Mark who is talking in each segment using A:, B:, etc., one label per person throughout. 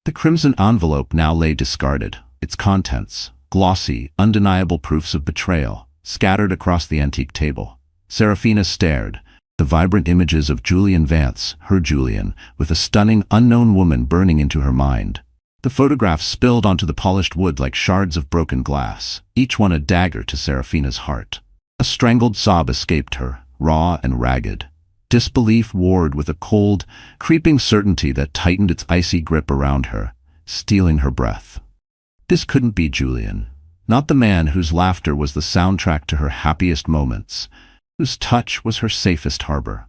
A: The crimson envelope now lay discarded, its contents, glossy, undeniable proofs of betrayal, scattered across the antique table. Serafina stared, the vibrant images of Julian Vance, her Julian, with a stunning, unknown woman burning into her mind. The photographs spilled onto the polished wood like shards of broken glass, each one a dagger to Serafina's heart. A strangled sob escaped her, raw and ragged. Disbelief warred with a cold, creeping certainty that tightened its icy grip around her, stealing her breath. This couldn't be Julian, not the man whose laughter was the soundtrack to her happiest moments, whose touch was her safest harbor.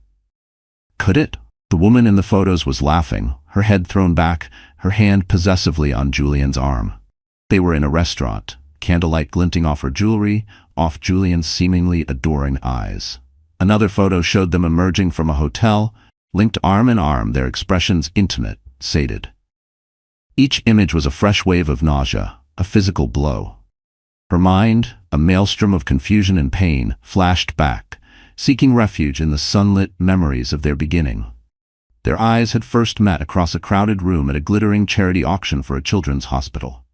A: Could it? The woman in the photos was laughing, her head thrown back, her hand possessively on Julian's arm. They were in a restaurant, candlelight glinting off her jewelry, off Julian's seemingly adoring eyes. Another photo showed them emerging from a hotel, linked arm in arm, their expressions intimate, sated. Each image was a fresh wave of nausea, a physical blow. Her mind, a maelstrom of confusion and pain, flashed back, seeking refuge in the sunlit memories of their beginning. Their eyes had first met across a crowded room at a glittering charity auction for a children's hospital.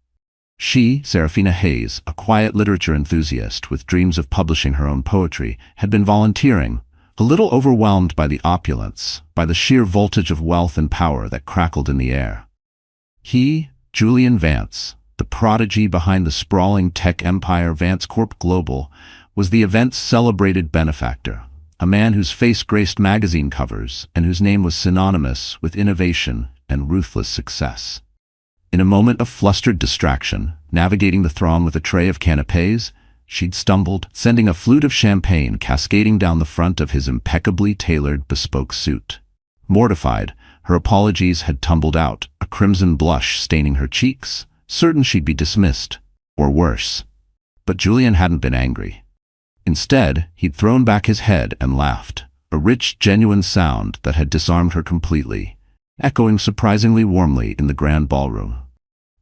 A: She, Serafina Hayes, a quiet literature enthusiast with dreams of publishing her own poetry, had been volunteering, a little overwhelmed by the opulence, by the sheer voltage of wealth and power that crackled in the air. He, Julian Vance, the prodigy behind the sprawling tech empire Vance Corp Global, was the event's celebrated benefactor, a man whose face graced magazine covers and whose name was synonymous with innovation and ruthless success. In a moment of flustered distraction, navigating the throng with a tray of canapés, she'd stumbled, sending a flute of champagne cascading down the front of his impeccably tailored bespoke suit. Mortified, her apologies had tumbled out, a crimson blush staining her cheeks, certain she'd be dismissed, or worse. But Julian hadn't been angry. Instead, he'd thrown back his head and laughed, a rich, genuine sound that had disarmed her completely, echoing surprisingly warmly in the grand ballroom.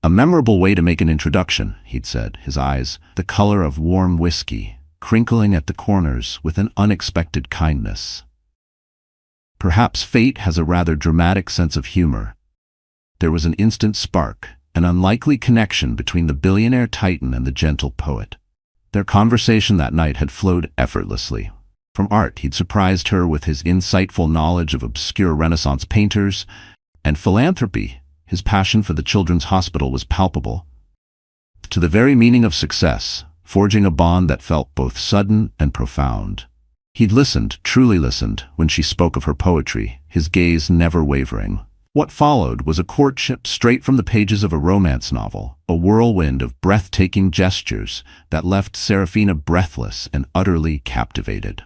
A: A memorable way to make an introduction, he'd said, his eyes, the color of warm whiskey, crinkling at the corners with an unexpected kindness. Perhaps fate has a rather dramatic sense of humor. There was an instant spark, an unlikely connection between the billionaire titan and the gentle poet. Their conversation that night had flowed effortlessly. From art, he'd surprised her with his insightful knowledge of obscure Renaissance painters, and philanthropy, his passion for the children's hospital, was palpable. To the very meaning of success, forging a bond that felt both sudden and profound. He'd listened, truly listened, when she spoke of her poetry, his gaze never wavering. What followed was a courtship straight from the pages of a romance novel, a whirlwind of breathtaking gestures that left Serafina breathless and utterly captivated.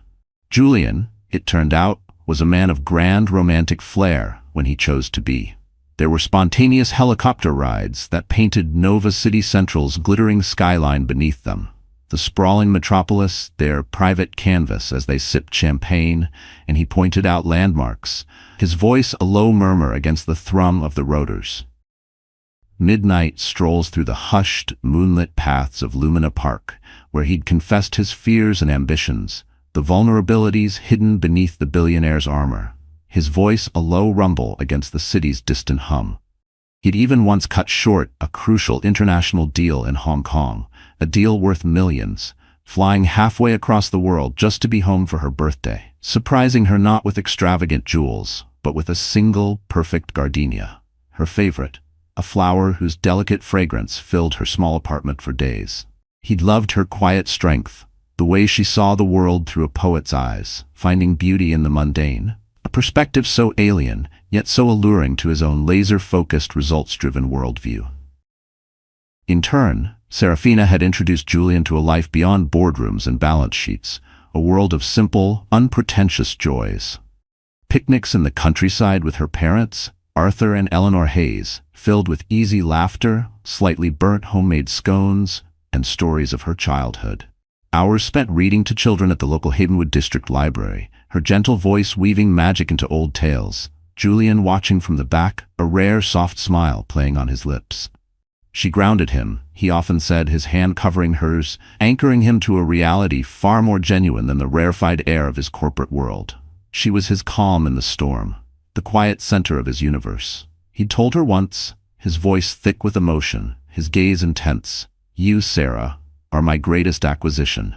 A: Julian, it turned out, was a man of grand romantic flair when he chose to be. There were spontaneous helicopter rides that painted Nova City Central's glittering skyline beneath them. The sprawling metropolis, their private canvas as they sipped champagne, and he pointed out landmarks, his voice a low murmur against the thrum of the rotors. Midnight strolls through the hushed, moonlit paths of Lumina Park, where he'd confessed his fears and ambitions, the vulnerabilities hidden beneath the billionaire's armor, his voice a low rumble against the city's distant hum. He'd even once cut short a crucial international deal in Hong Kong, a deal worth millions, flying halfway across the world just to be home for her birthday, surprising her not with extravagant jewels, but with a single, perfect gardenia, her favorite, a flower whose delicate fragrance filled her small apartment for days. He'd loved her quiet strength, the way she saw the world through a poet's eyes, finding beauty in the mundane, a perspective so alien, yet so alluring to his own laser-focused, results-driven worldview. In turn, Serafina had introduced Julian to a life beyond boardrooms and balance sheets, a world of simple, unpretentious joys. Picnics in the countryside with her parents, Arthur and Eleanor Hayes, filled with easy laughter, slightly burnt homemade scones, and stories of her childhood. Hours spent reading to children at the local Havenwood District Library, her gentle voice weaving magic into old tales, Julian watching from the back, a rare soft smile playing on his lips. She grounded him, he often said, his hand covering hers, anchoring him to a reality far more genuine than the rarefied air of his corporate world. She was his calm in the storm, the quiet center of his universe. He'd told her once, his voice thick with emotion, his gaze intense. "You, Sarah, are my greatest acquisition."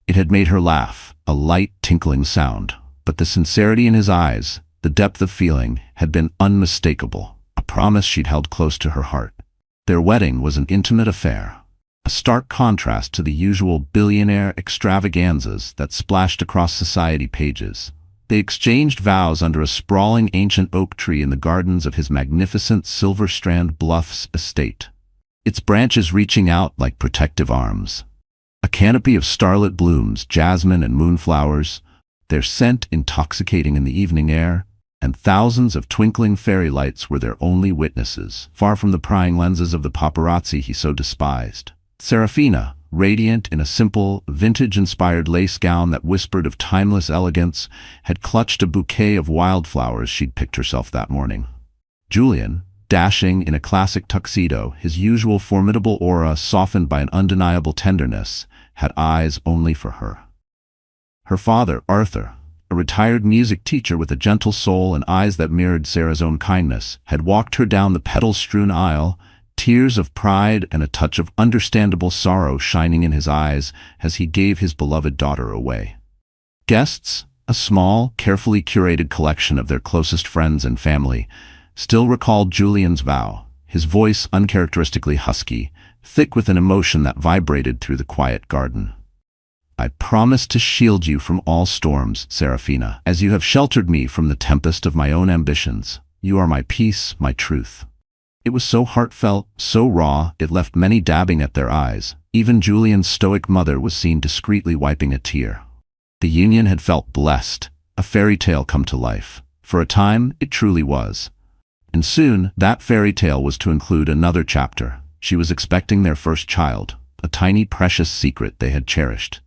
A: It had made her laugh, a light, tinkling sound, but the sincerity in his eyes, the depth of feeling, had been unmistakable, a promise she'd held close to her heart. Their wedding was an intimate affair, a stark contrast to the usual billionaire extravaganzas that splashed across society pages. They exchanged vows under a sprawling ancient oak tree in the gardens of his magnificent Silver Strand Bluffs estate, its branches reaching out like protective arms. A canopy of starlit blooms, jasmine and moonflowers, their scent intoxicating in the evening air, and thousands of twinkling fairy lights were their only witnesses, far from the prying lenses of the paparazzi he so despised. Serafina, radiant in a simple, vintage-inspired lace gown that whispered of timeless elegance, had clutched a bouquet of wildflowers she'd picked herself that morning. Julian, dashing in a classic tuxedo, his usual formidable aura softened by an undeniable tenderness, had eyes only for her. Her father, Arthur, a retired music teacher with a gentle soul and eyes that mirrored Sarah's own kindness, had walked her down the petal-strewn aisle, tears of pride and a touch of understandable sorrow shining in his eyes as he gave his beloved daughter away. Guests, a small, carefully curated collection of their closest friends and family, still recalled Julian's vow, his voice uncharacteristically husky, thick with an emotion that vibrated through the quiet garden. "I promise to shield you from all storms, Serafina, as you have sheltered me from the tempest of my own ambitions. You are my peace, my truth." It was so heartfelt, so raw, it left many dabbing at their eyes. Even Julian's stoic mother was seen discreetly wiping a tear. The union had felt blessed, a fairy tale come to life. For a time, it truly was. And soon, that fairy tale was to include another chapter. She was expecting their first child, a tiny precious secret they had cherished.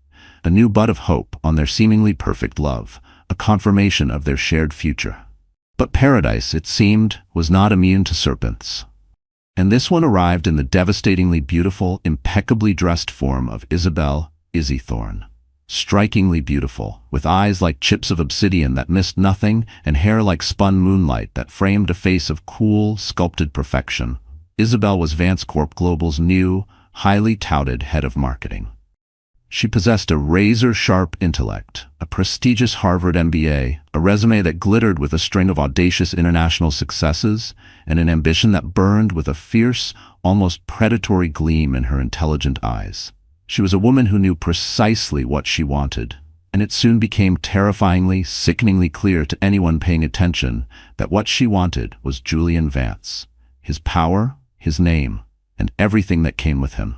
A: A new bud of hope on their seemingly perfect love, a confirmation of their shared future. But paradise, it seemed, was not immune to serpents. And this one arrived in the devastatingly beautiful, impeccably dressed form of Isabel, Izzy Thorne. Strikingly beautiful, with eyes like chips of obsidian that missed nothing and hair like spun moonlight that framed a face of cool, sculpted perfection. Isabel was Vance Corp Global's new, highly touted head of marketing. She possessed a razor-sharp intellect, a prestigious Harvard MBA, a resume that glittered with a string of audacious international successes, and an ambition that burned with a fierce, almost predatory gleam in her intelligent eyes. She was a woman who knew precisely what she wanted, and it soon became terrifyingly, sickeningly clear to anyone paying attention that what she wanted was Julian Vance, his power, his name, and everything that came with him.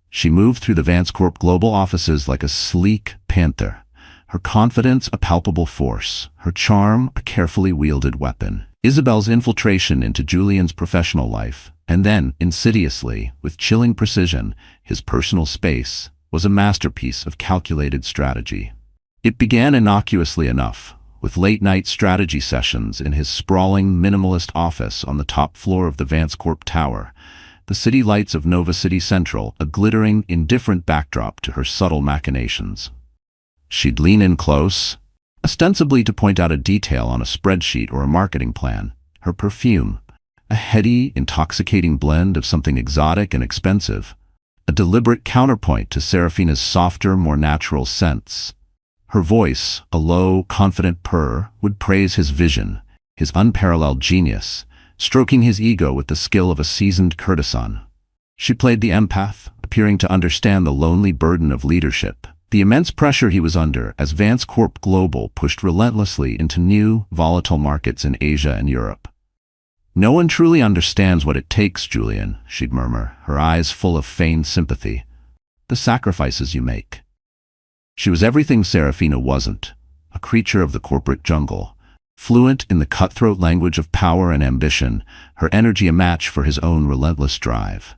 A: She moved through the Vance Corp Global offices like a sleek panther, her confidence a palpable force, her charm a carefully wielded weapon. Isabel's infiltration into Julian's professional life, and then, insidiously, with chilling precision, his personal space, was a masterpiece of calculated strategy. It began innocuously enough, with late-night strategy sessions in his sprawling, minimalist office on the top floor of the Vance Corp Tower, the city lights of Nova City Central, a glittering, indifferent backdrop to her subtle machinations. She'd lean in close, ostensibly to point out a detail on a spreadsheet or a marketing plan. Her perfume, a heady, intoxicating blend of something exotic and expensive, a deliberate counterpoint to Serafina's softer, more natural scents. Her voice, a low, confident purr, would praise his vision, his unparalleled genius, stroking his ego with the skill of a seasoned courtesan. She played the empath, appearing to understand the lonely burden of leadership, the immense pressure he was under as Vance Corp Global pushed relentlessly into new, volatile markets in Asia and Europe. "No one truly understands what it takes, Julian," she'd murmur, her eyes full of feigned sympathy. "The sacrifices you make." She was everything Serafina wasn't, a creature of the corporate jungle. Fluent in the cutthroat language of power and ambition, her energy a match for his own relentless drive.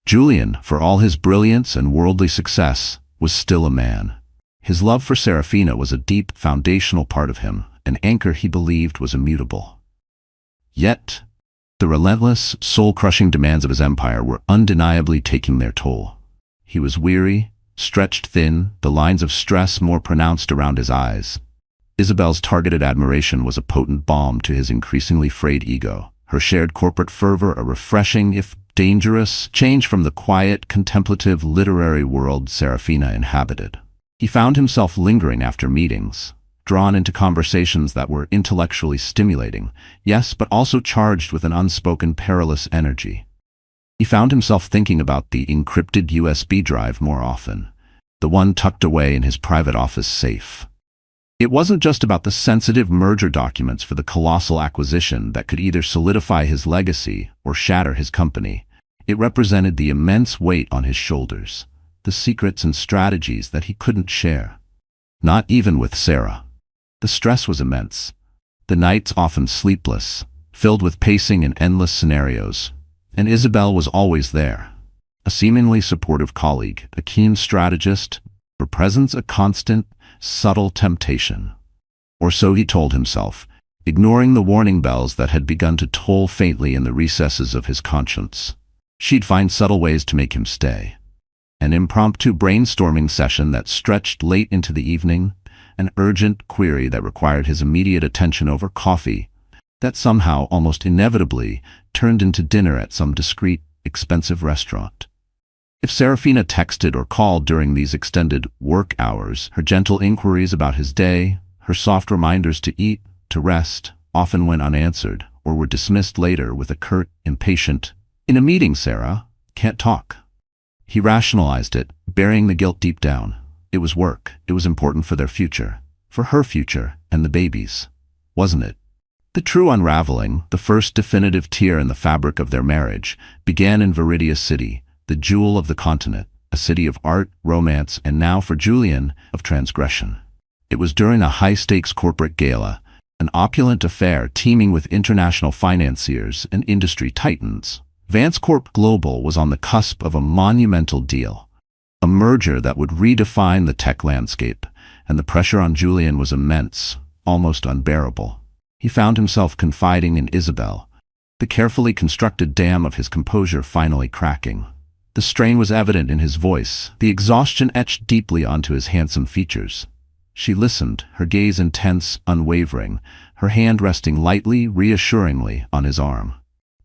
A: Julian, for all his brilliance and worldly success, was still a man. His love for Serafina was a deep, foundational part of him, an anchor he believed was immutable. Yet, the relentless, soul-crushing demands of his empire were undeniably taking their toll. He was weary, stretched thin, the lines of stress more pronounced around his eyes. Isabel's targeted admiration was a potent balm to his increasingly frayed ego. her shared corporate fervor a refreshing, if dangerous, change from the quiet, contemplative, literary world Serafina inhabited. He found himself lingering after meetings, drawn into conversations that were intellectually stimulating, yes, but also charged with an unspoken perilous energy. He found himself thinking about the encrypted USB drive more often, the one tucked away in his private office safe. It wasn't just about the sensitive merger documents for the colossal acquisition that could either solidify his legacy or shatter his company. It represented the immense weight on his shoulders, the secrets and strategies that he couldn't share. Not even with Sarah. The stress was immense. The nights often sleepless, filled with pacing and endless scenarios. And Isabel was always there. A seemingly supportive colleague, a keen strategist, her presence a constant, subtle temptation. Or so he told himself, ignoring the warning bells that had begun to toll faintly in the recesses of his conscience. She'd find subtle ways to make him stay. An impromptu brainstorming session that stretched late into the evening, an urgent query that required his immediate attention over coffee, that somehow, almost inevitably, turned into dinner at some discreet, expensive restaurant. If Serafina texted or called during these extended work hours, her gentle inquiries about his day, her soft reminders to eat, to rest, often went unanswered or were dismissed later with a curt, impatient, "In a meeting, Sarah. Can't talk." He rationalized it, burying the guilt deep down. It was work. It was important for their future, for her future and the baby's, wasn't it? The true unraveling, the first definitive tear in the fabric of their marriage, began in Viridia City, the jewel of the continent, a city of art, romance, and now, for Julian, of transgression. It was during a high-stakes corporate gala, an opulent affair teeming with international financiers and industry titans. Vance Corp Global was on the cusp of a monumental deal, a merger that would redefine the tech landscape, and the pressure on Julian was immense, almost unbearable. He found himself confiding in Isabel, the carefully constructed dam of his composure finally cracking. The strain was evident in his voice, the exhaustion etched deeply onto his handsome features. She listened, her gaze intense, unwavering, her hand resting lightly, reassuringly on his arm.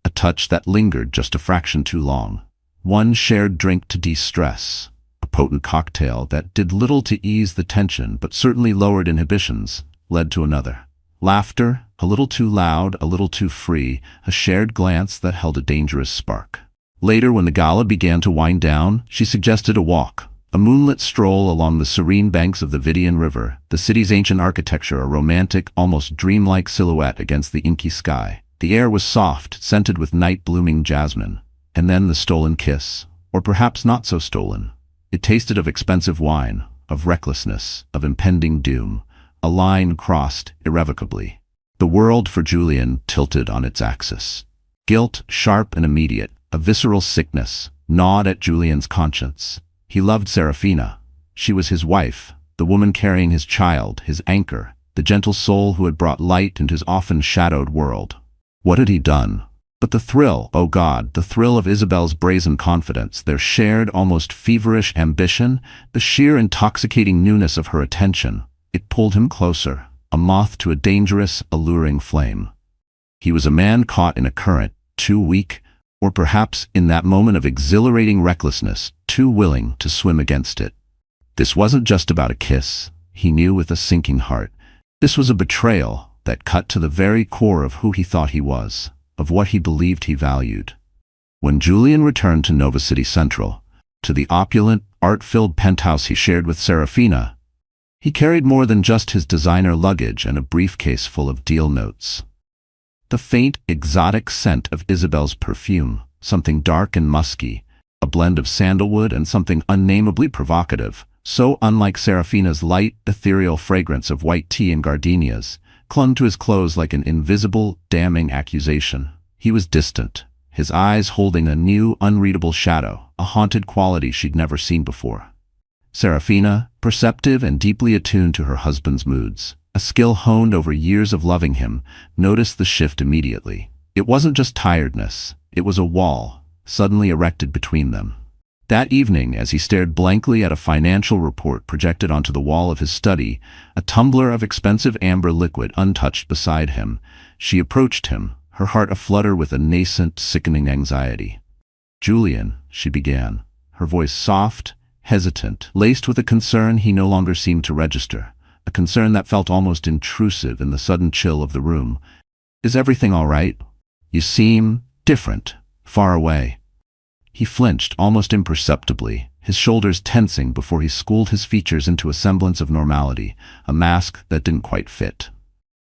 A: A touch that lingered just a fraction too long. One shared drink to de-stress. A potent cocktail that did little to ease the tension but certainly lowered inhibitions, led to another. Laughter, a little too loud, a little too free, a shared glance that held a dangerous spark. Later, when the gala began to wind down, she suggested a walk, a moonlit stroll along the serene banks of the Vidian River, the city's ancient architecture a romantic, almost dreamlike silhouette against the inky sky. The air was soft, scented with night-blooming jasmine. And then the stolen kiss, or perhaps not so stolen. It tasted of expensive wine, of recklessness, of impending doom, a line crossed irrevocably. The world for Julian tilted on its axis. Guilt, sharp and immediate, a visceral sickness, gnawed at Julian's conscience. He loved Serafina. She was his wife, the woman carrying his child, his anchor, the gentle soul who had brought light into his often shadowed world. What had he done? But the thrill, oh God, the thrill of Isabel's brazen confidence, their shared, almost feverish ambition, the sheer intoxicating newness of her attention. It pulled him closer, a moth to a dangerous, alluring flame. He was a man caught in a current, too weak, or perhaps in that moment of exhilarating recklessness, too willing to swim against it. This wasn't just about a kiss, he knew with a sinking heart. This was a betrayal that cut to the very core of who he thought he was, of what he believed he valued. When Julian returned to Nova City Central, to the opulent, art-filled penthouse he shared with Serafina, he carried more than just his designer luggage and a briefcase full of deal notes. The faint, exotic scent of Isabel's perfume, something dark and musky, a blend of sandalwood and something unnamably provocative, so unlike Serafina's light, ethereal fragrance of white tea and gardenias, clung to his clothes like an invisible, damning accusation. He was distant, his eyes holding a new, unreadable shadow, a haunted quality she'd never seen before. Serafina, perceptive and deeply attuned to her husband's moods, a skill honed over years of loving him, noticed the shift immediately. It wasn't just tiredness, it was a wall, suddenly erected between them. That evening, as he stared blankly at a financial report projected onto the wall of his study, a tumbler of expensive amber liquid untouched beside him, she approached him, her heart aflutter with a nascent, sickening anxiety. "Julian," she began, her voice soft, hesitant, laced with a concern he no longer seemed to register, a concern that felt almost intrusive in the sudden chill of the room. "Is everything all right? You seem different, far away." He flinched almost imperceptibly, his shoulders tensing before he schooled his features into a semblance of normality, a mask that didn't quite fit.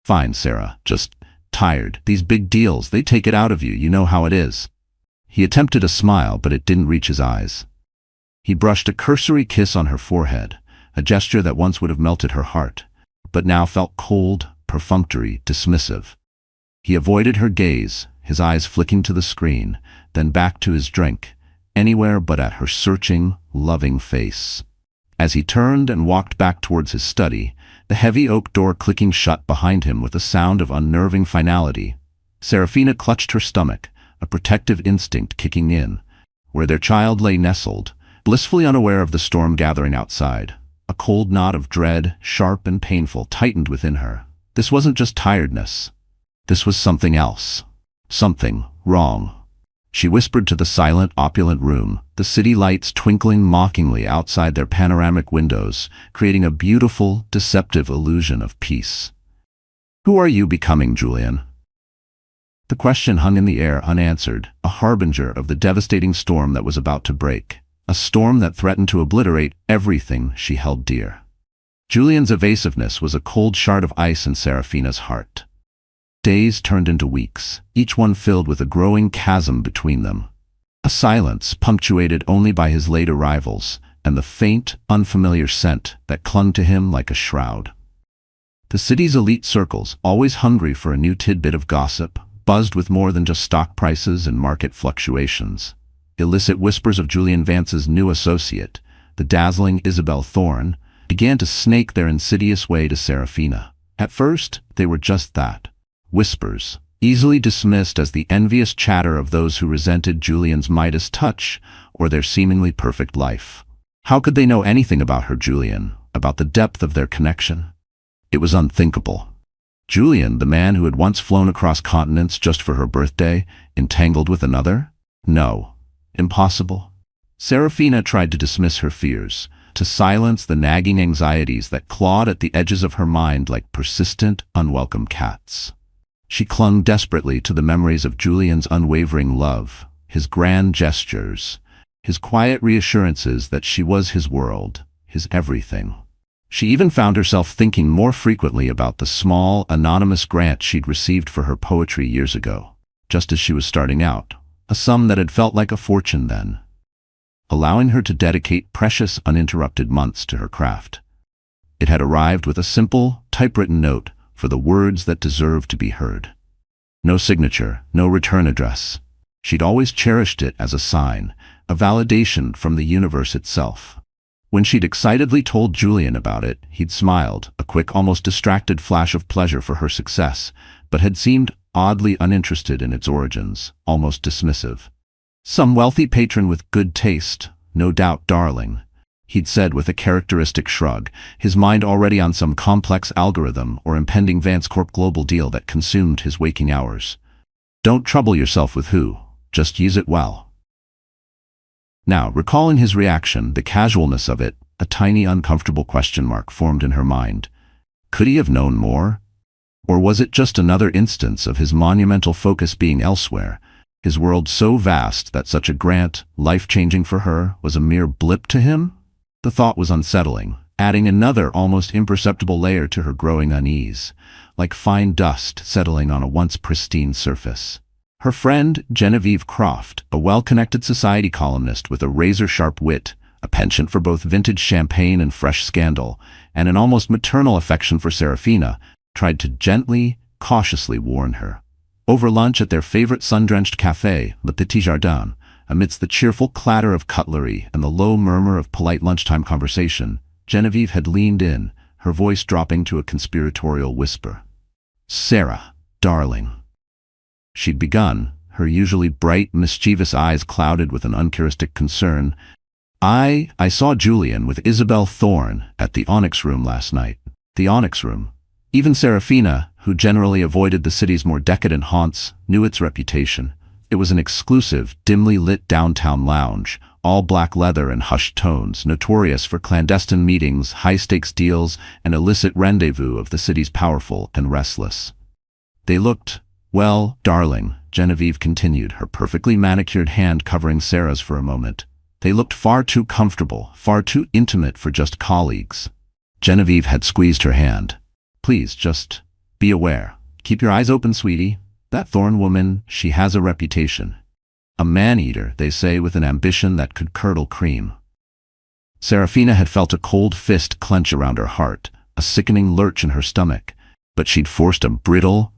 A: "Fine, Sarah, just tired. These big deals, they take it out of you, you know how it is." He attempted a smile, but it didn't reach his eyes. He brushed a cursory kiss on her forehead, a gesture that once would have melted her heart, but now felt cold, perfunctory, dismissive. He avoided her gaze, his eyes flicking to the screen, then back to his drink, anywhere but at her searching, loving face. As he turned and walked back towards his study, the heavy oak door clicking shut behind him with a sound of unnerving finality, Serafina clutched her stomach, a protective instinct kicking in, where their child lay nestled, blissfully unaware of the storm gathering outside. A cold knot of dread, sharp and painful, tightened within her. This wasn't just tiredness. This was something else. Something wrong. She whispered to the silent, opulent room, the city lights twinkling mockingly outside their panoramic windows, creating a beautiful, deceptive illusion of peace. "Who are you becoming, Julian?" The question hung in the air unanswered, a harbinger of the devastating storm that was about to break, a storm that threatened to obliterate everything she held dear. Julian's evasiveness was a cold shard of ice in Serafina's heart. Days turned into weeks, each one filled with a growing chasm between them. A silence punctuated only by his late arrivals and the faint, unfamiliar scent that clung to him like a shroud. The city's elite circles, always hungry for a new tidbit of gossip, buzzed with more than just stock prices and market fluctuations. Illicit whispers of Julian Vance's new associate, the dazzling Isabel Thorne, began to snake their insidious way to Serafina. At first, they were just that. Whispers, easily dismissed as the envious chatter of those who resented Julian's Midas touch or their seemingly perfect life. How could they know anything about her Julian, about the depth of their connection? It was unthinkable. Julian, the man who had once flown across continents just for her birthday, entangled with another? No. Impossible. Serafina tried to dismiss her fears, to silence the nagging anxieties that clawed at the edges of her mind like persistent, unwelcome cats. She clung desperately to the memories of Julian's unwavering love, his grand gestures, his quiet reassurances that she was his world, his everything. She even found herself thinking more frequently about the small, anonymous grant she'd received for her poetry years ago, just as she was starting out, a sum that had felt like a fortune then, allowing her to dedicate precious, uninterrupted months to her craft. It had arrived with a simple, typewritten note for the words that deserved to be heard. No signature, no return address. She'd always cherished it as a sign, a validation from the universe itself. When she'd excitedly told Julian about it, he'd smiled, a quick, almost distracted flash of pleasure for her success, but had seemed oddly uninterested in its origins, almost dismissive. "Some wealthy patron with good taste, no doubt, darling," he'd said with a characteristic shrug, his mind already on some complex algorithm or impending Vance Corp global deal that consumed his waking hours. "Don't trouble yourself with who, just use it well." Now, recalling his reaction, the casualness of it, a tiny uncomfortable question mark formed in her mind. Could he have known more? Or was it just another instance of his monumental focus being elsewhere, his world so vast that such a grant, life-changing for her, was a mere blip to him? The thought was unsettling, adding another almost imperceptible layer to her growing unease, like fine dust settling on a once pristine surface. Her friend, Genevieve Croft, a well-connected society columnist with a razor-sharp wit, a penchant for both vintage champagne and fresh scandal, and an almost maternal affection for Serafina, tried to gently, cautiously warn her. Over lunch at their favorite sun-drenched café, Le Petit Jardin, amidst the cheerful clatter of cutlery and the low murmur of polite lunchtime conversation, Genevieve had leaned in, her voice dropping to a conspiratorial whisper. "Sarah, darling." She'd begun, her usually bright, mischievous eyes clouded with an uncharacteristic concern. I saw Julian with Isabel Thorne at the Onyx Room last night." "The Onyx Room?" Even Serafina, who generally avoided the city's more decadent haunts, knew its reputation. It was an exclusive, dimly lit downtown lounge, all black leather and hushed tones, notorious for clandestine meetings, high-stakes deals, and illicit rendezvous of the city's powerful and restless. They looked, well, darling, Genevieve continued, her perfectly manicured hand covering Sarah's for a moment. They looked far too comfortable, far too intimate for just colleagues. Genevieve had squeezed her hand. Please, just be aware. Keep your eyes open, sweetie. That Thorne woman, she has a reputation. A man-eater, they say, with an ambition that could curdle cream. Serafina had felt a cold fist clench around her heart, a sickening lurch in her stomach, but she'd forced a brittle,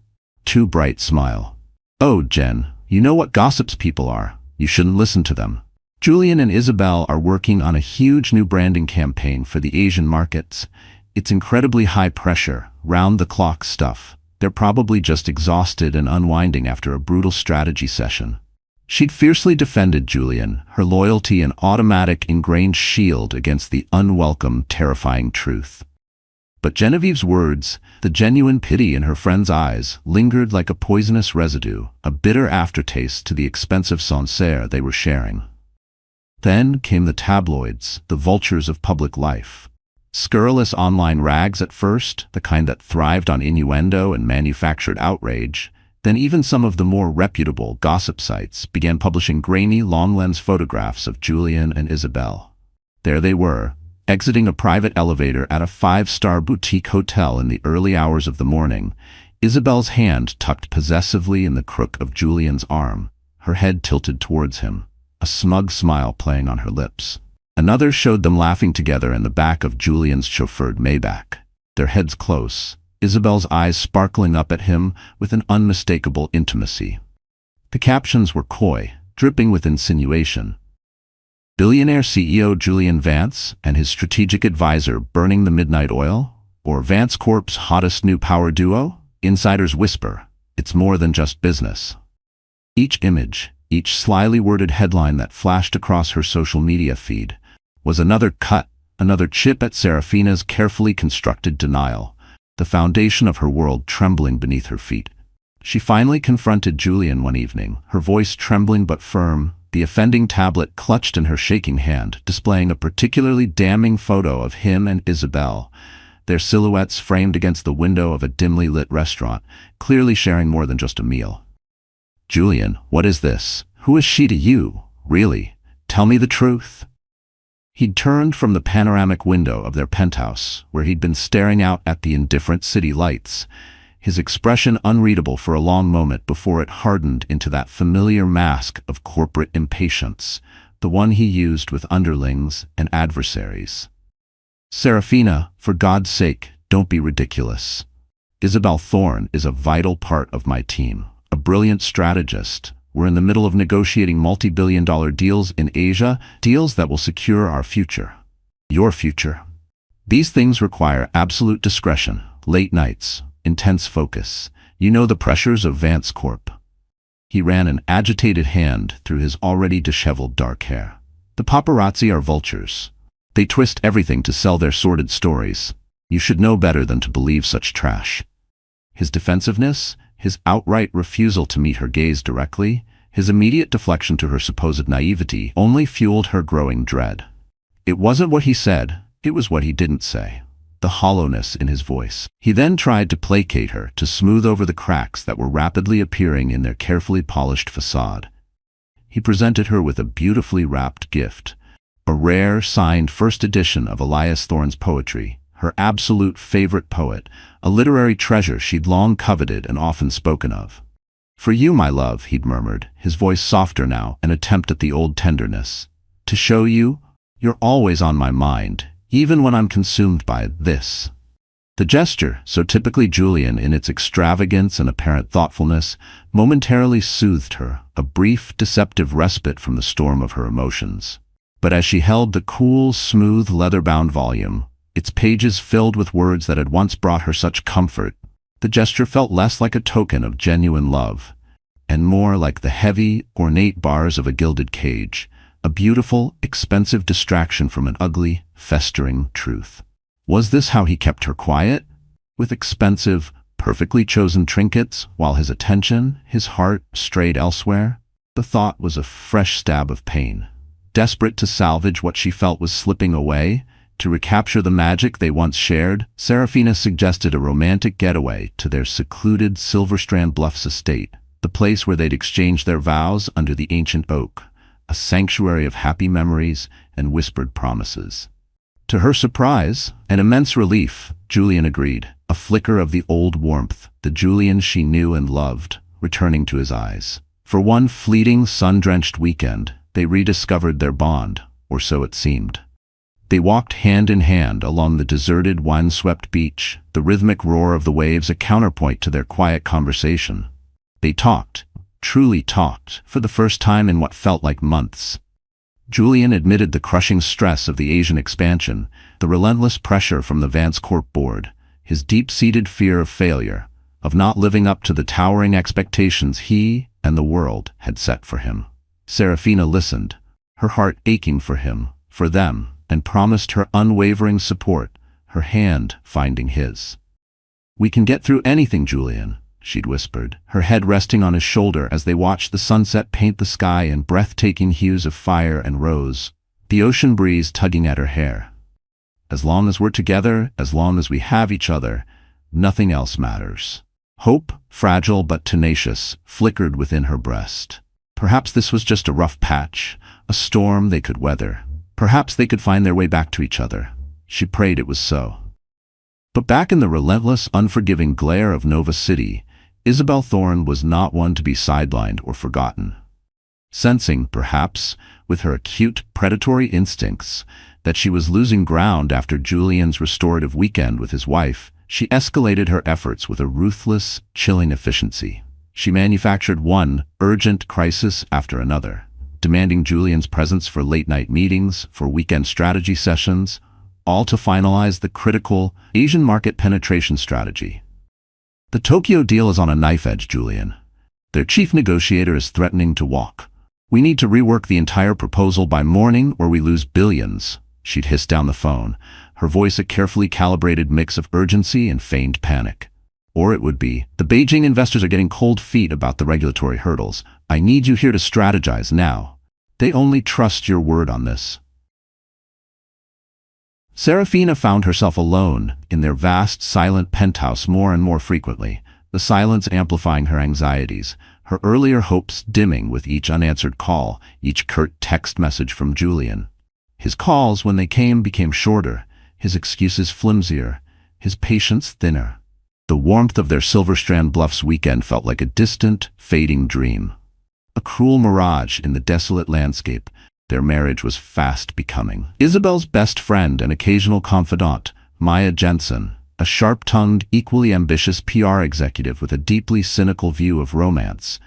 A: too bright smile. Oh, Jen, you know what gossips people are. You shouldn't listen to them. Julian and Isabel are working on a huge new branding campaign for the Asian markets. It's incredibly high pressure, round-the-clock stuff. They're probably just exhausted and unwinding after a brutal strategy session. She'd fiercely defended Julian, her loyalty an automatic ingrained shield against the unwelcome, terrifying truth. But Genevieve's words, the genuine pity in her friend's eyes, lingered like a poisonous residue, a bitter aftertaste to the expensive Sancerre they were sharing. Then came the tabloids, the vultures of public life. Scurrilous online rags at first, the kind that thrived on innuendo and manufactured outrage. Then even some of the more reputable gossip sites began publishing grainy, long-lens photographs of Julian and Isabel. There they were, exiting a private elevator at a 5-star boutique hotel in the early hours of the morning, Isabel's hand tucked possessively in the crook of Julian's arm, her head tilted towards him, a smug smile playing on her lips. Another showed them laughing together in the back of Julian's chauffeured Maybach, their heads close, Isabel's eyes sparkling up at him with an unmistakable intimacy. The captions were coy, dripping with insinuation. Billionaire CEO Julian Vance and his strategic advisor burning the midnight oil? Or Vance Corp's hottest new power duo? Insiders whisper, it's more than just business. Each image, each slyly worded headline that flashed across her social media feed, was another cut, another chip at Serafina's carefully constructed denial, the foundation of her world trembling beneath her feet. She finally confronted Julian one evening, her voice trembling but firm, the offending tablet clutched in her shaking hand, displaying a particularly damning photo of him and Isabel, their silhouettes framed against the window of a dimly lit restaurant, clearly sharing more than just a meal. Julian, what is this? Who is she to you? Really? Tell me the truth. He'd turned from the panoramic window of their penthouse, where he'd been staring out at the indifferent city lights, his expression unreadable for a long moment before it hardened into that familiar mask of corporate impatience, the one he used with underlings and adversaries. Serafina, for God's sake, don't be ridiculous. Isabel Thorne is a vital part of my team, a brilliant strategist. We're in the middle of negotiating multi-billion-dollar deals in Asia, deals that will secure our future. Your future. These things require absolute discretion, late nights, intense focus. You know the pressures of Vance Corp. He ran an agitated hand through his already disheveled dark hair. The paparazzi are vultures. They twist everything to sell their sordid stories. You should know better than to believe such trash. His defensiveness, his outright refusal to meet her gaze directly, his immediate deflection to her supposed naivety only fueled her growing dread. It wasn't what he said, it was what he didn't say. The hollowness in his voice. He then tried to placate her, to smooth over the cracks that were rapidly appearing in their carefully polished facade. He presented her with a beautifully wrapped gift, a rare, signed first edition of Elias Thorne's poetry, her absolute favorite poet, a literary treasure she'd long coveted and often spoken of. For you, my love, he'd murmured, his voice softer now, an attempt at the old tenderness. To show you, you're always on my mind, even when I'm consumed by this. The gesture, so typically Julian in its extravagance and apparent thoughtfulness, momentarily soothed her, a brief, deceptive respite from the storm of her emotions. But as she held the cool, smooth, leather-bound volume, its pages filled with words that had once brought her such comfort, the gesture felt less like a token of genuine love, and more like the heavy, ornate bars of a gilded cage, a beautiful, expensive distraction from an ugly, festering truth. Was this how he kept her quiet? with expensive, perfectly chosen trinkets, while his attention, his heart, strayed elsewhere. The thought was a fresh stab of pain. Desperate to salvage what she felt was slipping away, to recapture the magic they once shared, Serafina suggested a romantic getaway to their secluded Silverstrand Bluffs estate, the place where they'd exchanged their vows under the ancient oak, a sanctuary of happy memories and whispered promises. To her surprise and immense relief, Julian agreed, a flicker of the old warmth, the Julian she knew and loved, returning to his eyes. For one fleeting, sun-drenched weekend, they rediscovered their bond, or so it seemed. They walked hand in hand along the deserted, wind-swept beach, the rhythmic roar of the waves a counterpoint to their quiet conversation. They talked, truly talked, for the first time in what felt like months. Julian admitted the crushing stress of the Asian expansion, the relentless pressure from the Vance Corp board, his deep-seated fear of failure, of not living up to the towering expectations he and the world had set for him. Serafina listened, her heart aching for him, for them, and promised her unwavering support, her hand finding his. "We can get through anything, Julian," she'd whispered, her head resting on his shoulder as they watched the sunset paint the sky in breathtaking hues of fire and rose, the ocean breeze tugging at her hair. "As long as we're together, as long as we have each other, nothing else matters." Hope, fragile but tenacious, flickered within her breast. Perhaps this was just a rough patch, a storm they could weather. Perhaps they could find their way back to each other. She prayed it was so. But back in the relentless, unforgiving glare of Nova City, Isabel Thorne was not one to be sidelined or forgotten. Sensing, perhaps, with her acute, predatory instincts, that she was losing ground after Julian's restorative weekend with his wife, she escalated her efforts with a ruthless, chilling efficiency. She manufactured one urgent crisis after another, demanding Julian's presence for late-night meetings, for weekend strategy sessions, all to finalize the critical Asian market penetration strategy. "The Tokyo deal is on a knife edge, Julian. Their chief negotiator is threatening to walk. We need to rework the entire proposal by morning or we lose billions," she'd hiss down the phone, her voice a carefully calibrated mix of urgency and feigned panic. Or it would be, "The Beijing investors are getting cold feet about the regulatory hurdles. I need you here to strategize now. They only trust your word on this." Serafina found herself alone in their vast, silent penthouse more and more frequently, the silence amplifying her anxieties, her earlier hopes dimming with each unanswered call, each curt text message from Julian. His calls, when they came, became shorter, his excuses flimsier, his patience thinner. The warmth of their Silverstrand Bluffs weekend felt like a distant, fading dream. A cruel mirage in the desolate landscape their marriage was fast becoming. Isabel's best friend and occasional confidant, Maya Jensen, a sharp-tongued, equally ambitious PR executive with a deeply cynical view of romance,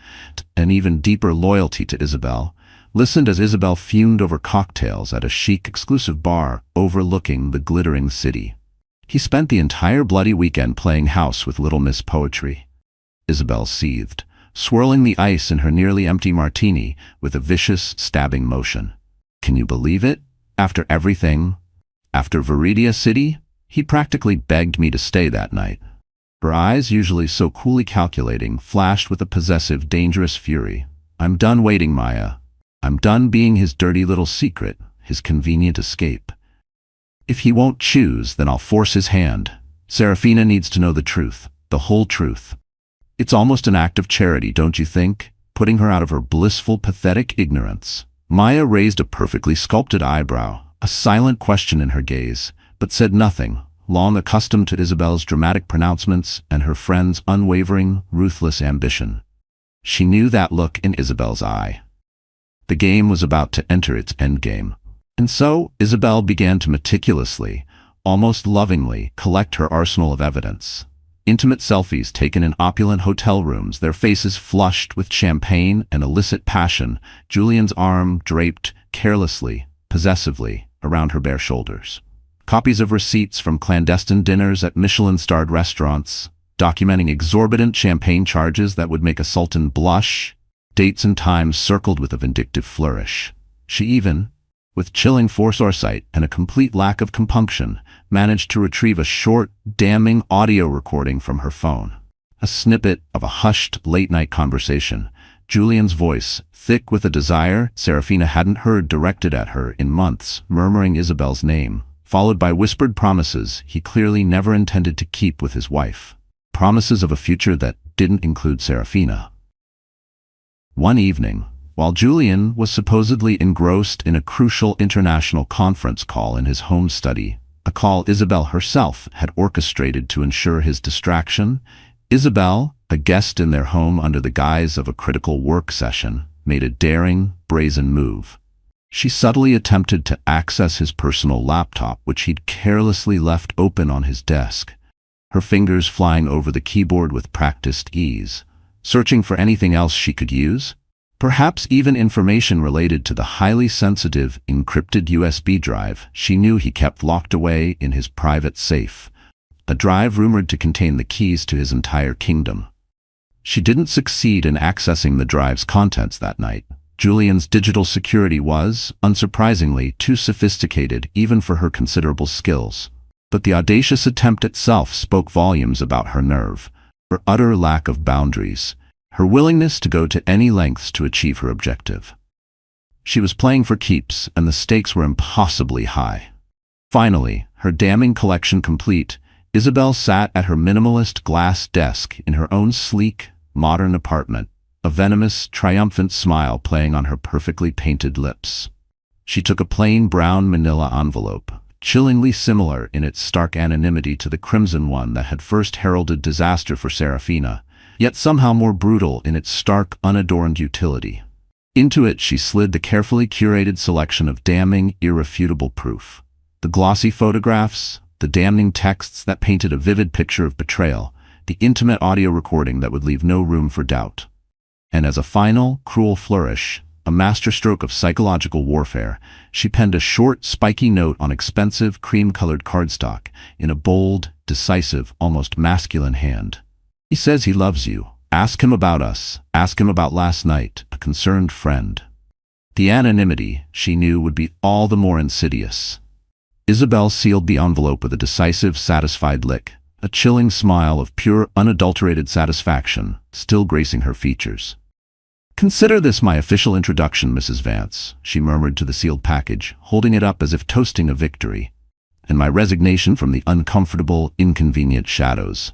A: an even deeper loyalty to Isabel, listened as Isabel fumed over cocktails at a chic, exclusive bar overlooking the glittering city. He spent the entire bloody weekend playing house with Little Miss Poetry. Isabel seethed, swirling the ice in her nearly empty martini with a vicious, stabbing motion. "Can you believe it? After everything? After Viridia City? He practically begged me to stay that night." Her eyes, usually so coolly calculating, flashed with a possessive, dangerous fury. "I'm done waiting, Maya. I'm done being his dirty little secret, his convenient escape. If he won't choose, then I'll force his hand. Serafina needs to know the truth, the whole truth. It's almost an act of charity, don't you think? Putting her out of her blissful, pathetic ignorance." Maya raised a perfectly sculpted eyebrow, a silent question in her gaze, but said nothing, long accustomed to Isabel's dramatic pronouncements and her friend's unwavering, ruthless ambition. She knew that look in Isabel's eye. The game was about to enter its endgame. And so, Isabel began to meticulously, almost lovingly, collect her arsenal of evidence. Intimate selfies taken in opulent hotel rooms, their faces flushed with champagne and illicit passion, Julian's arm draped carelessly, possessively, around her bare shoulders. Copies of receipts from clandestine dinners at Michelin-starred restaurants, documenting exorbitant champagne charges that would make a sultan blush, dates and times circled with a vindictive flourish. She even, with chilling foresight and a complete lack of compunction, managed to retrieve a short, damning audio recording from her phone. A snippet of a hushed, late-night conversation. Julian's voice, thick with a desire Serafina hadn't heard directed at her in months, murmuring Isabel's name, followed by whispered promises he clearly never intended to keep with his wife. Promises of a future that didn't include Serafina. One evening, while Julian was supposedly engrossed in a crucial international conference call in his home study, a call Isabel herself had orchestrated to ensure his distraction, Isabel, a guest in their home under the guise of a critical work session, made a daring, brazen move. She subtly attempted to access his personal laptop, which he'd carelessly left open on his desk, her fingers flying over the keyboard with practiced ease, searching for anything else she could use, perhaps even information related to the highly sensitive, encrypted USB drive she knew he kept locked away in his private safe, a drive rumored to contain the keys to his entire kingdom. She didn't succeed in accessing the drive's contents that night. Julian's digital security was, unsurprisingly, too sophisticated even for her considerable skills. But the audacious attempt itself spoke volumes about her nerve, her utter lack of boundaries, her willingness to go to any lengths to achieve her objective. She was playing for keeps, and the stakes were impossibly high. Finally, her damning collection complete, Isabel sat at her minimalist glass desk in her own sleek, modern apartment, a venomous, triumphant smile playing on her perfectly painted lips. She took a plain brown manila envelope, chillingly similar in its stark anonymity to the crimson one that had first heralded disaster for Serafina, yet somehow more brutal in its stark, unadorned utility. Into it she slid the carefully curated selection of damning, irrefutable proof. The glossy photographs, the damning texts that painted a vivid picture of betrayal, the intimate audio recording that would leave no room for doubt. And as a final, cruel flourish, a masterstroke of psychological warfare, she penned a short, spiky note on expensive, cream-colored cardstock in a bold, decisive, almost masculine hand. He says he loves you. Ask him about us. Ask him about last night, a concerned friend. The anonymity, she knew, would be all the more insidious. Isabel sealed the envelope with a decisive, satisfied lick, a chilling smile of pure, unadulterated satisfaction still gracing her features. "Consider this my official introduction, Mrs. Vance," she murmured to the sealed package, holding it up as if toasting a victory, "and my resignation from the uncomfortable, inconvenient shadows."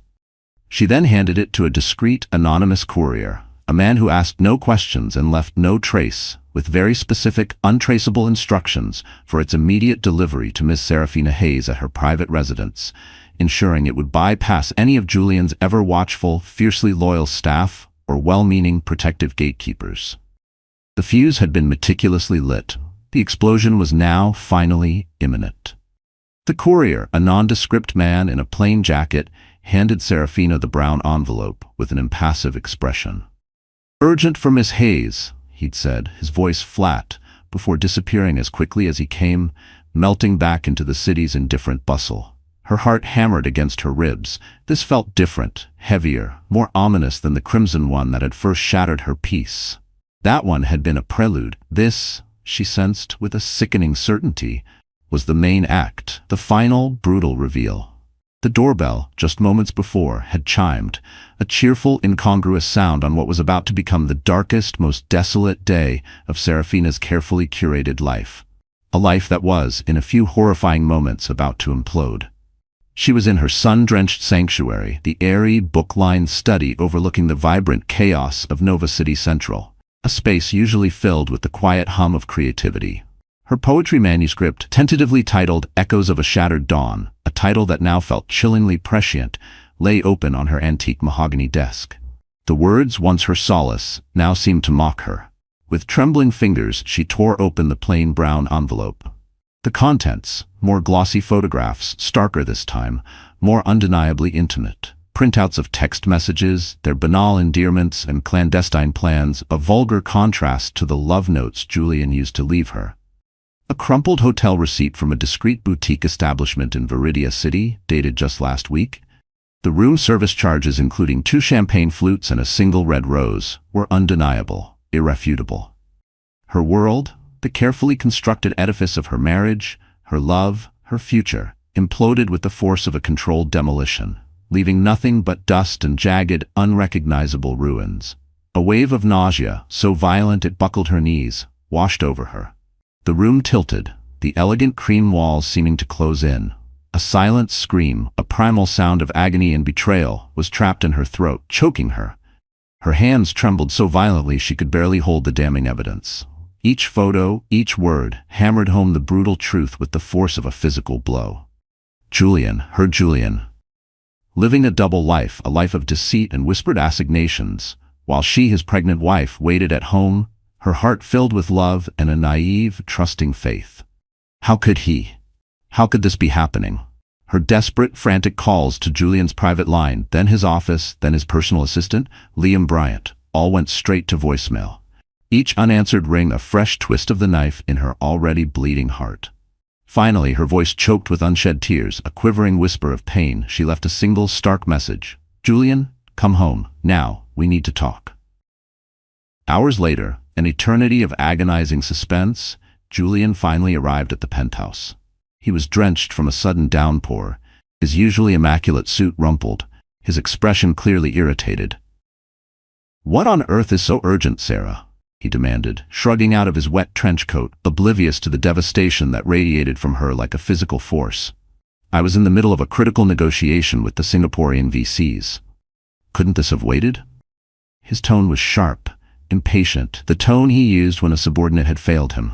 A: She then handed it to a discreet, anonymous courier, a man who asked no questions and left no trace, with very specific, untraceable instructions for its immediate delivery to Miss Serafina Hayes at her private residence, ensuring it would bypass any of Julian's ever-watchful, fiercely loyal staff or well-meaning, protective gatekeepers. The fuse had been meticulously lit. The explosion was now, finally, imminent. The courier, a nondescript man in a plain jacket, handed Serafina the brown envelope with an impassive expression. "Urgent for Miss Hayes," he'd said, his voice flat, before disappearing as quickly as he came, melting back into the city's indifferent bustle. Her heart hammered against her ribs. This felt different, heavier, more ominous than the crimson one that had first shattered her peace. That one had been a prelude. This, she sensed with a sickening certainty, was the main act, the final, brutal reveal. The doorbell, just moments before, had chimed, a cheerful, incongruous sound on what was about to become the darkest, most desolate day of Serafina's carefully curated life. A life that was, in a few horrifying moments, about to implode. She was in her sun-drenched sanctuary, the airy, book-lined study overlooking the vibrant chaos of Nova City Central, a space usually filled with the quiet hum of creativity. Her poetry manuscript, tentatively titled Echoes of a Shattered Dawn, a title that now felt chillingly prescient, lay open on her antique mahogany desk. The words, once her solace, now seemed to mock her. With trembling fingers, she tore open the plain brown envelope. The contents, more glossy photographs, starker this time, more undeniably intimate. Printouts of text messages, their banal endearments and clandestine plans, a vulgar contrast to the love notes Julian used to leave her. A crumpled hotel receipt from a discreet boutique establishment in Viridia City, dated just last week. The room service charges, including 2 champagne flutes and a single red rose, were undeniable, irrefutable. Her world, The carefully constructed edifice of her marriage, her love, her future, imploded with the force of a controlled demolition, leaving nothing but dust and jagged, unrecognizable ruins. A wave of nausea, so violent it buckled her knees, washed over her. The room tilted, the elegant cream walls seeming to close in. A silent scream, a primal sound of agony and betrayal, was trapped in her throat, choking her. Her hands trembled so violently she could barely hold the damning evidence. Each photo, each word, hammered home the brutal truth with the force of a physical blow. Julian, her Julian. Living a double life, a life of deceit and whispered assignations, while she, his pregnant wife, waited at home, her heart filled with love and a naive, trusting faith. How could he? How could this be happening? Her desperate, frantic calls to Julian's private line, then his office, then his personal assistant, Liam Bryant, all went straight to voicemail. Each unanswered ring a fresh twist of the knife in her already bleeding heart. Finally, her voice choked with unshed tears, a quivering whisper of pain, she left a single stark message. Julian, come home, now, we need to talk. Hours later, an eternity of agonizing suspense, Julian finally arrived at the penthouse. He was drenched from a sudden downpour, his usually immaculate suit rumpled, his expression clearly irritated. "What on earth is so urgent, Sarah?" he demanded, shrugging out of his wet trench coat, oblivious to the devastation that radiated from her like a physical force. "I was in the middle of a critical negotiation with the Singaporean VCs. Couldn't this have waited?" His tone was sharp, impatient, the tone he used when a subordinate had failed him.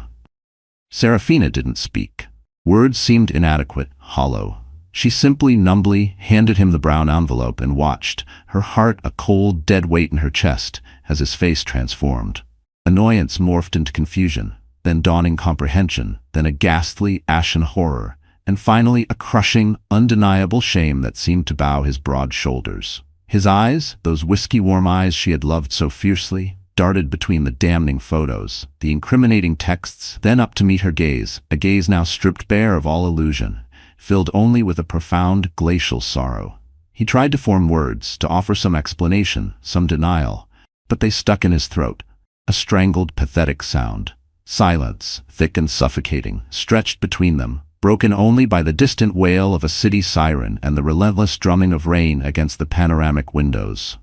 A: Serafina didn't speak. Words seemed inadequate, hollow. She simply, numbly handed him the brown envelope and watched, her heart a cold, dead weight in her chest, as his face transformed. Annoyance morphed into confusion, then dawning comprehension, then a ghastly, ashen horror, and finally a crushing, undeniable shame that seemed to bow his broad shoulders. His eyes, those whiskey-warm eyes she had loved so fiercely, darted between the damning photos, the incriminating texts, then up to meet her gaze, a gaze now stripped bare of all illusion, filled only with a profound, glacial sorrow. He tried to form words, to offer some explanation, some denial, but they stuck in his throat, a strangled, pathetic sound. Silence, thick and suffocating, stretched between them, broken only by the distant wail of a city siren and the relentless drumming of rain against the panoramic windows.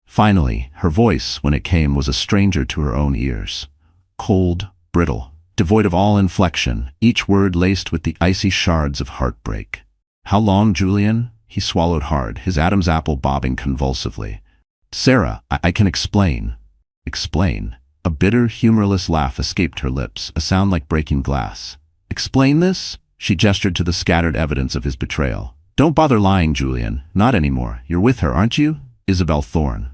A: Finally, her voice, when it came, was a stranger to her own ears. Cold, brittle, devoid of all inflection, each word laced with the icy shards of heartbreak. "How long, Julian?" He swallowed hard, his Adam's apple bobbing convulsively. "Sarah, I can explain." "Explain?" A bitter, humorless laugh escaped her lips, a sound like breaking glass. "Explain this?" She gestured to the scattered evidence of his betrayal. "Don't bother lying, Julian. Not anymore. You're with her, aren't you? Isabel Thorne."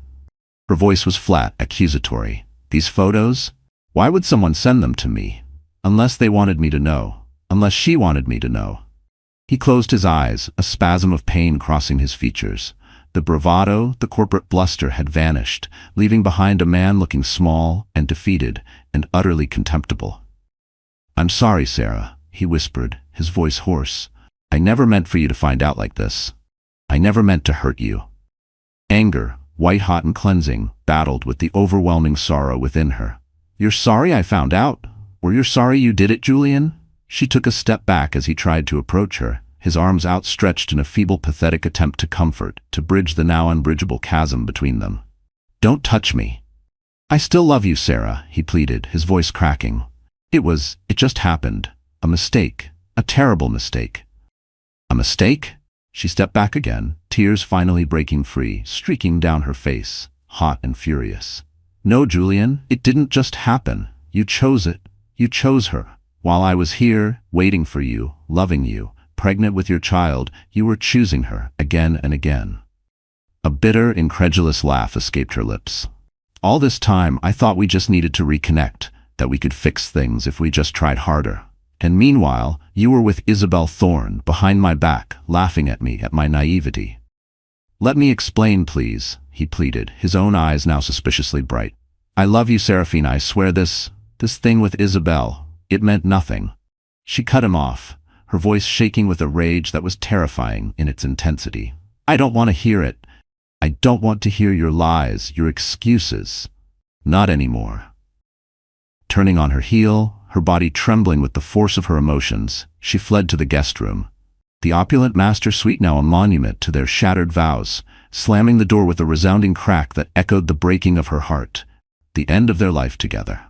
A: Her voice was flat, accusatory. "These photos? Why would someone send them to me? Unless they wanted me to know. Unless she wanted me to know." He closed his eyes, a spasm of pain crossing his features. The bravado, the corporate bluster had vanished, leaving behind a man looking small and defeated and utterly contemptible. "I'm sorry, Sarah," he whispered, his voice hoarse. "I never meant for you to find out like this. I never meant to hurt you." Anger, white-hot and cleansing, battled with the overwhelming sorrow within her. "You're sorry I found out? Or you're sorry you did it, Julian?" She took a step back as he tried to approach her, his arms outstretched in a feeble, pathetic attempt to comfort, to bridge the now unbridgeable chasm between them. "Don't touch me." "I still love you, Sarah," he pleaded, his voice cracking. It just happened. A mistake. A terrible mistake." "A mistake?" She stepped back again, tears finally breaking free, streaking down her face, hot and furious. "No, Julian, it didn't just happen. You chose it. You chose her. While I was here, waiting for you, loving you, pregnant with your child, you were choosing her, again and again." A bitter, incredulous laugh escaped her lips. "All this time, I thought we just needed to reconnect, that we could fix things if we just tried harder. And meanwhile, you were with Isabel Thorne, behind my back, laughing at me, at my naivety." "Let me explain, please," he pleaded, his own eyes now suspiciously bright. "I love you, Serafina, I swear this thing with Isabel, it meant nothing." She cut him off, her voice shaking with a rage that was terrifying in its intensity. "I don't want to hear it. I don't want to hear your lies, your excuses. Not anymore." Turning on her heel, her body trembling with the force of her emotions, she fled to the guest room. The opulent master suite now a monument to their shattered vows, slamming the door with a resounding crack that echoed the breaking of her heart, the end of their life together.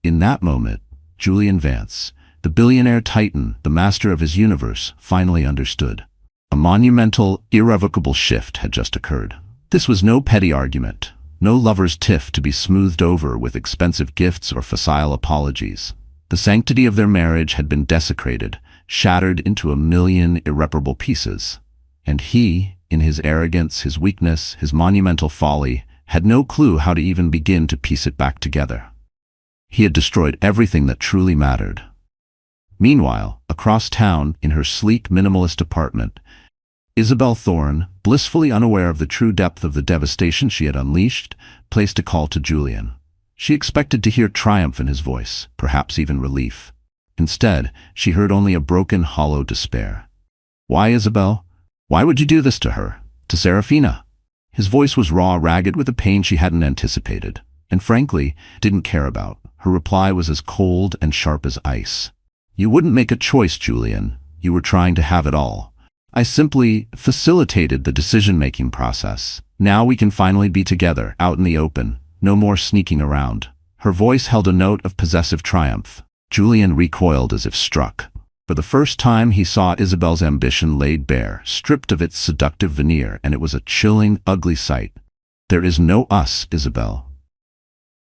A: In that moment, Julian Vance, the billionaire titan, the master of his universe, finally understood. A monumental, irrevocable shift had just occurred. This was no petty argument, no lover's tiff to be smoothed over with expensive gifts or facile apologies. The sanctity of their marriage had been desecrated, shattered into a million irreparable pieces. And he, in his arrogance, his weakness, his monumental folly, had no clue how to even begin to piece it back together. He had destroyed everything that truly mattered. Meanwhile, across town, in her sleek, minimalist apartment, Isabel Thorne, blissfully unaware of the true depth of the devastation she had unleashed, placed a call to Julian. She expected to hear triumph in his voice, perhaps even relief. Instead, she heard only a broken, hollow despair. "Why, Isabel? Why would you do this to her? To Serafina?" His voice was raw, ragged with a pain she hadn't anticipated, and frankly, didn't care about. Her reply was as cold and sharp as ice. "You wouldn't make a choice, Julian. You were trying to have it all. I simply facilitated the decision-making process. Now we can finally be together, out in the open. No more sneaking around." Her voice held a note of possessive triumph. Julian recoiled as if struck. For the first time he saw Isabel's ambition laid bare, stripped of its seductive veneer, and it was a chilling, ugly sight. "There is no us, Isabel,"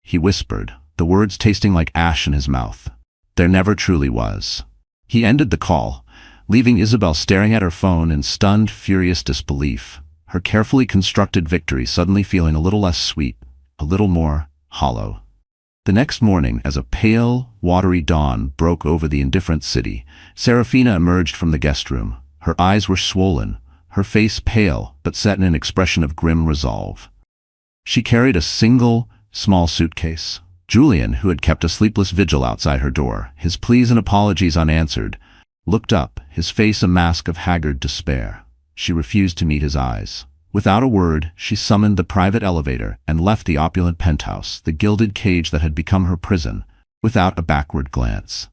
A: he whispered, the words tasting like ash in his mouth. There never truly was. He ended the call, leaving Isabel staring at her phone in stunned, furious disbelief, her carefully constructed victory suddenly feeling a little less sweet, a little more hollow. The next morning, as a pale, watery dawn broke over the indifferent city, Serafina emerged from the guest room. Her eyes were swollen, her face pale, but set in an expression of grim resolve. She carried a single, small suitcase. Julian, who had kept a sleepless vigil outside her door, his pleas and apologies unanswered, looked up, his face a mask of haggard despair. She refused to meet his eyes. Without a word, she summoned the private elevator and left the opulent penthouse, the gilded cage that had become her prison, without a backward glance.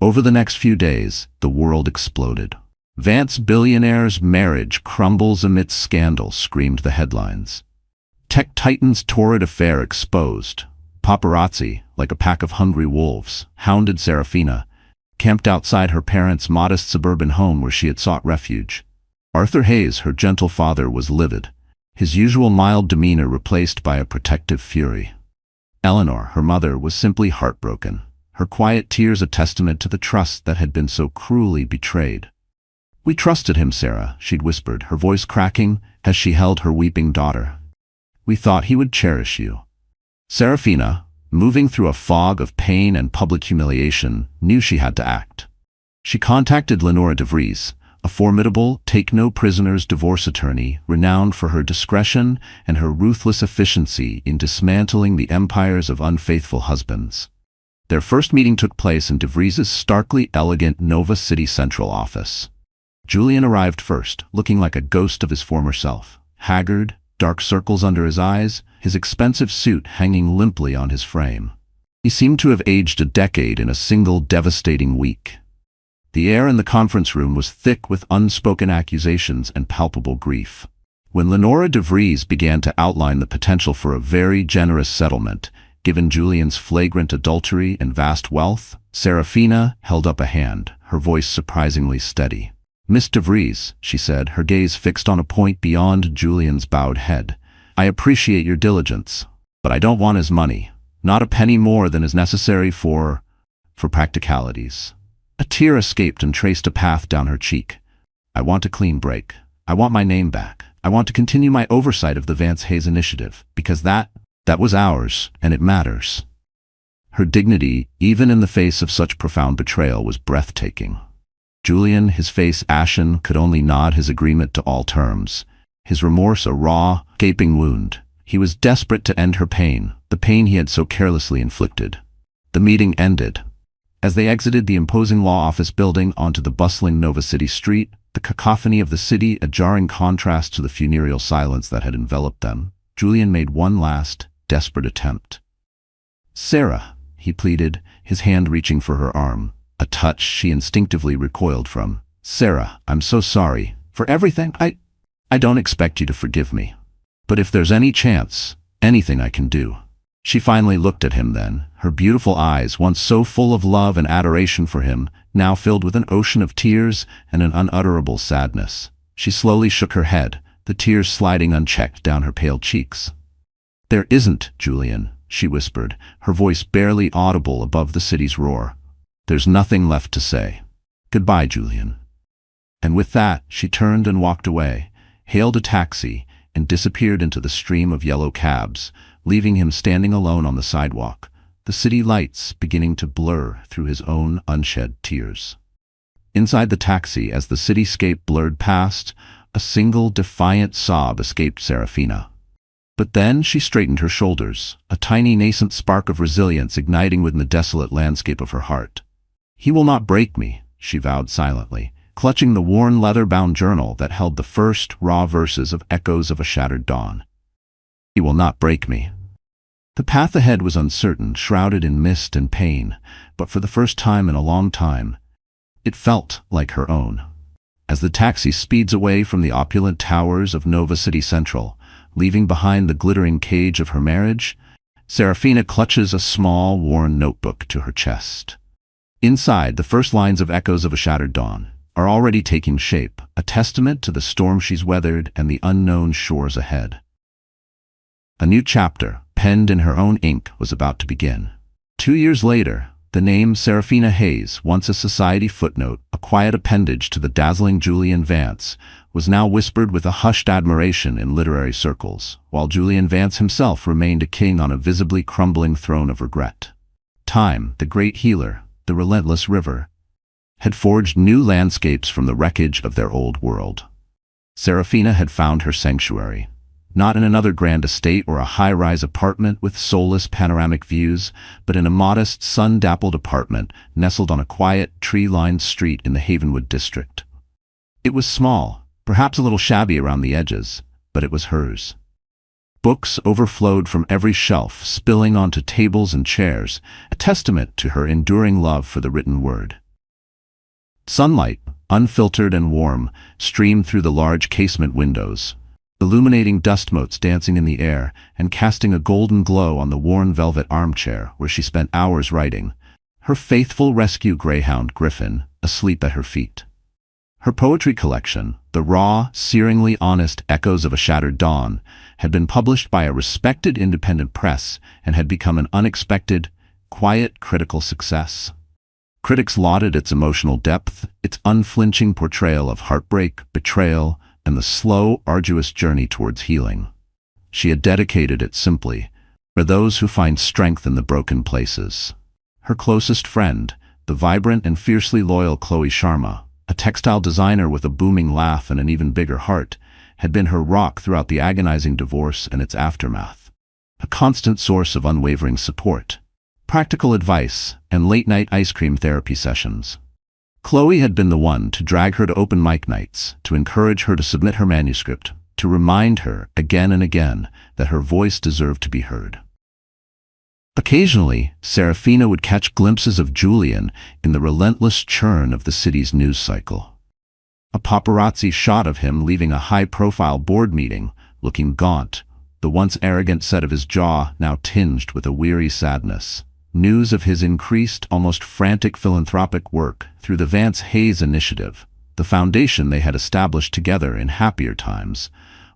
A: Over the next few days, the world exploded. "Vance Billionaire's marriage crumbles amidst scandal," screamed the headlines. "Tech Titan's torrid affair exposed." Paparazzi, like a pack of hungry wolves, hounded Serafina, camped outside her parents' modest suburban home where she had sought refuge. Arthur Hayes, her gentle father, was livid, his usual mild demeanor replaced by a protective fury. Eleanor, her mother, was simply heartbroken, her quiet tears a testament to the trust that had been so cruelly betrayed. "We trusted him, Sarah," she'd whispered, her voice cracking as she held her weeping daughter. "We thought he would cherish you." Serafina, moving through a fog of pain and public humiliation, knew she had to act. She contacted Lenora de Vries, a formidable, take-no-prisoners divorce attorney renowned for her discretion and her ruthless efficiency in dismantling the empires of unfaithful husbands. Their first meeting took place in de Vries's starkly elegant Nova City Central office. Julian arrived first, looking like a ghost of his former self, haggard, dark circles under his eyes, his expensive suit hanging limply on his frame. He seemed to have aged a decade in a single devastating week. The air in the conference room was thick with unspoken accusations and palpable grief. When Lenora de Vries began to outline the potential for a very generous settlement, given Julian's flagrant adultery and vast wealth, Serafina held up a hand, her voice surprisingly steady. "Miss de Vries," she said, her gaze fixed on a point beyond Julian's bowed head, "I appreciate your diligence, but I don't want his money. Not a penny more than is necessary for practicalities." A tear escaped and traced a path down her cheek. "I want a clean break. I want my name back. I want to continue my oversight of the Vance Hayes initiative, because that was ours, and it matters." Her dignity, even in the face of such profound betrayal, was breathtaking. Julian, his face ashen, could only nod his agreement to all terms, his remorse a raw, gaping wound. He was desperate to end her pain, the pain he had so carelessly inflicted. The meeting ended. As they exited the imposing law office building onto the bustling Nova City street, the cacophony of the city a jarring contrast to the funereal silence that had enveloped them, Julian made one last, desperate attempt. "Sarah," he pleaded, his hand reaching for her arm, a touch she instinctively recoiled from. Sarah, I'm so sorry. For everything, I don't expect you to forgive me. But if there's any chance, anything I can do. She finally looked at him then, her beautiful eyes, once so full of love and adoration for him, now filled with an ocean of tears and an unutterable sadness. She slowly shook her head, the tears sliding unchecked down her pale cheeks. There isn't, Julian, she whispered, her voice barely audible above the city's roar. There's nothing left to say. Goodbye, Julian. And with that, she turned and walked away, hailed a taxi, and disappeared into the stream of yellow cabs, leaving him standing alone on the sidewalk, the city lights beginning to blur through his own unshed tears. Inside the taxi, as the cityscape blurred past, a single defiant sob escaped Serafina. But then she straightened her shoulders, a tiny nascent spark of resilience igniting within the desolate landscape of her heart. He will not break me, she vowed silently, clutching the worn leather-bound journal that held the first raw verses of Echoes of a Shattered Dawn. He will not break me. The path ahead was uncertain, shrouded in mist and pain, but for the first time in a long time, it felt like her own. As the taxi speeds away from the opulent towers of Nova City Central, leaving behind the glittering cage of her marriage, Serafina clutches a small, worn notebook to her chest. Inside, the first lines of Echoes of a Shattered Dawn are already taking shape, a testament to the storm she's weathered and the unknown shores ahead. A new chapter, penned in her own ink, was about to begin. 2 years later, the name Serafina Hayes, once a society footnote, a quiet appendage to the dazzling Julian Vance, was now whispered with a hushed admiration in literary circles, while Julian Vance himself remained a king on a visibly crumbling throne of regret. Time, the great healer, the relentless river, had forged new landscapes from the wreckage of their old world. Serafina had found her sanctuary, not in another grand estate or a high-rise apartment with soulless panoramic views, but in a modest, sun-dappled apartment nestled on a quiet, tree-lined street in the Havenwood district. It was small, perhaps a little shabby around the edges, but it was hers. Books overflowed from every shelf, spilling onto tables and chairs, a testament to her enduring love for the written word. Sunlight, unfiltered and warm, streamed through the large casement windows, illuminating dust motes dancing in the air and casting a golden glow on the worn velvet armchair where she spent hours writing, her faithful rescue greyhound Griffin asleep at her feet. Her poetry collection, the raw, searingly honest Echoes of a Shattered Dawn, had been published by a respected independent press and had become an unexpected, quiet, critical success. Critics lauded its emotional depth, its unflinching portrayal of heartbreak, betrayal, and the slow, arduous journey towards healing. She had dedicated it simply for those who find strength in the broken places. Her closest friend, the vibrant and fiercely loyal Chloe Sharma, a textile designer with a booming laugh and an even bigger heart, had been her rock throughout the agonizing divorce and its aftermath. A constant source of unwavering support, practical advice, and late-night ice cream therapy sessions. Chloe had been the one to drag her to open mic nights, to encourage her to submit her manuscript, to remind her again and again that her voice deserved to be heard. Occasionally, Serafina would catch glimpses of Julian in the relentless churn of the city's news cycle. A paparazzi shot of him leaving a high-profile board meeting, looking gaunt, the once arrogant set of his jaw now tinged with a weary sadness. News of his increased, almost frantic philanthropic work through the Vance Hayes Initiative, the foundation they had established together in happier times,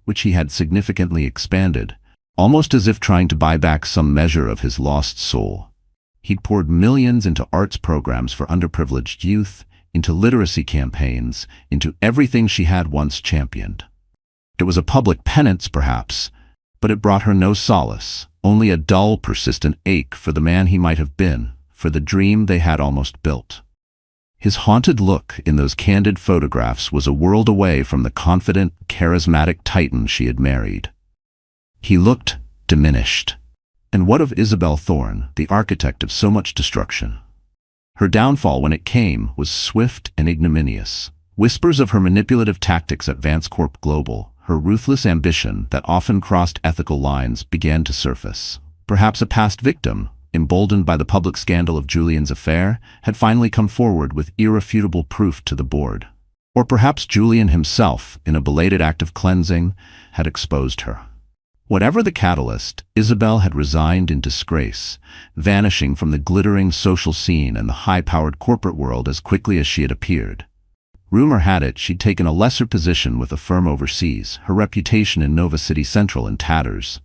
A: which he had significantly expanded, almost as if trying to buy back some measure of his lost soul. He'd poured millions into arts programs for underprivileged youth, into literacy campaigns, into everything she had once championed. It was a public penance, perhaps, but it brought her no solace, only a dull, persistent ache for the man he might have been, for the dream they had almost built. His haunted look in those candid photographs was a world away from the confident, charismatic titan she had married. He looked diminished. And what of Isabel Thorne, the architect of so much destruction? Her downfall, when it came, was swift and ignominious. Whispers of her manipulative tactics at Vance Corp Global, her ruthless ambition that often crossed ethical lines, began to surface. Perhaps a past victim, emboldened by the public scandal of Julian's affair, had finally come forward with irrefutable proof to the board. Or perhaps Julian himself, in a belated act of cleansing, had exposed her. Whatever the catalyst, Isabel had resigned in disgrace, vanishing from the glittering social scene and the high-powered corporate world as quickly as she had appeared. Rumor had it she'd taken a lesser position with a firm overseas, her reputation in Nova City Central in tatters.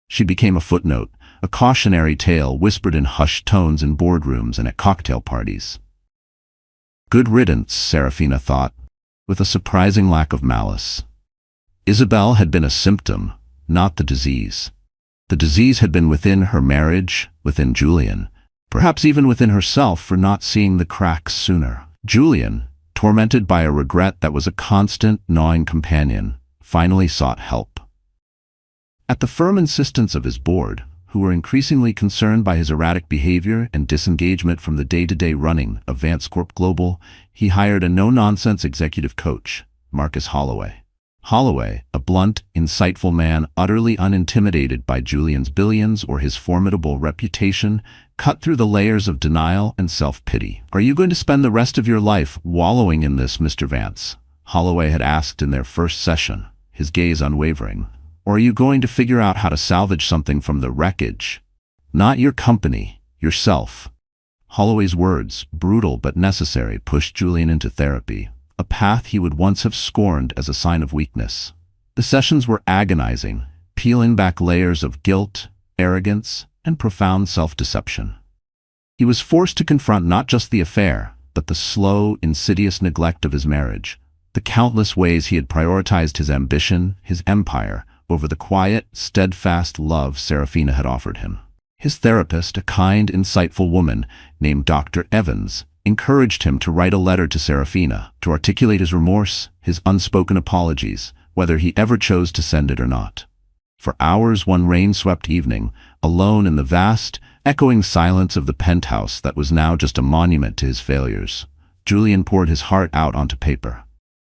A: She became a footnote, a cautionary tale whispered in hushed tones in boardrooms and at cocktail parties. Good riddance, Serafina thought, with a surprising lack of malice. Isabel had been a symptom, not the disease. The disease had been within her marriage, within Julian, perhaps even within herself for not seeing the cracks sooner. Julian, tormented by a regret that was a constant, gnawing companion, finally sought help. At the firm insistence of his board, who were increasingly concerned by his erratic behavior and disengagement from the day-to-day running of Vance Corp Global, he hired a no-nonsense executive coach, Marcus Holloway. Holloway, a blunt, insightful man utterly unintimidated by Julian's billions or his formidable reputation, cut through the layers of denial and self-pity. "Are you going to spend the rest of your life wallowing in this, Mr. Vance?" Holloway had asked in their first session, his gaze unwavering. "Or are you going to figure out how to salvage something from the wreckage? Not your company, yourself." Holloway's words, brutal but necessary, pushed Julian into therapy, a path he would once have scorned as a sign of weakness. The sessions were agonizing, peeling back layers of guilt, arrogance, and profound self-deception. He was forced to confront not just the affair, but the slow, insidious neglect of his marriage, the countless ways he had prioritized his ambition, his empire, over the quiet, steadfast love Serafina had offered him. His therapist, a kind, insightful woman named Dr. Evans, encouraged him to write a letter to Serafina, to articulate his remorse, his unspoken apologies, whether he ever chose to send it or not. For hours one rain-swept evening, alone in the vast, echoing silence of the penthouse that was now just a monument to his failures, Julian poured his heart out onto paper.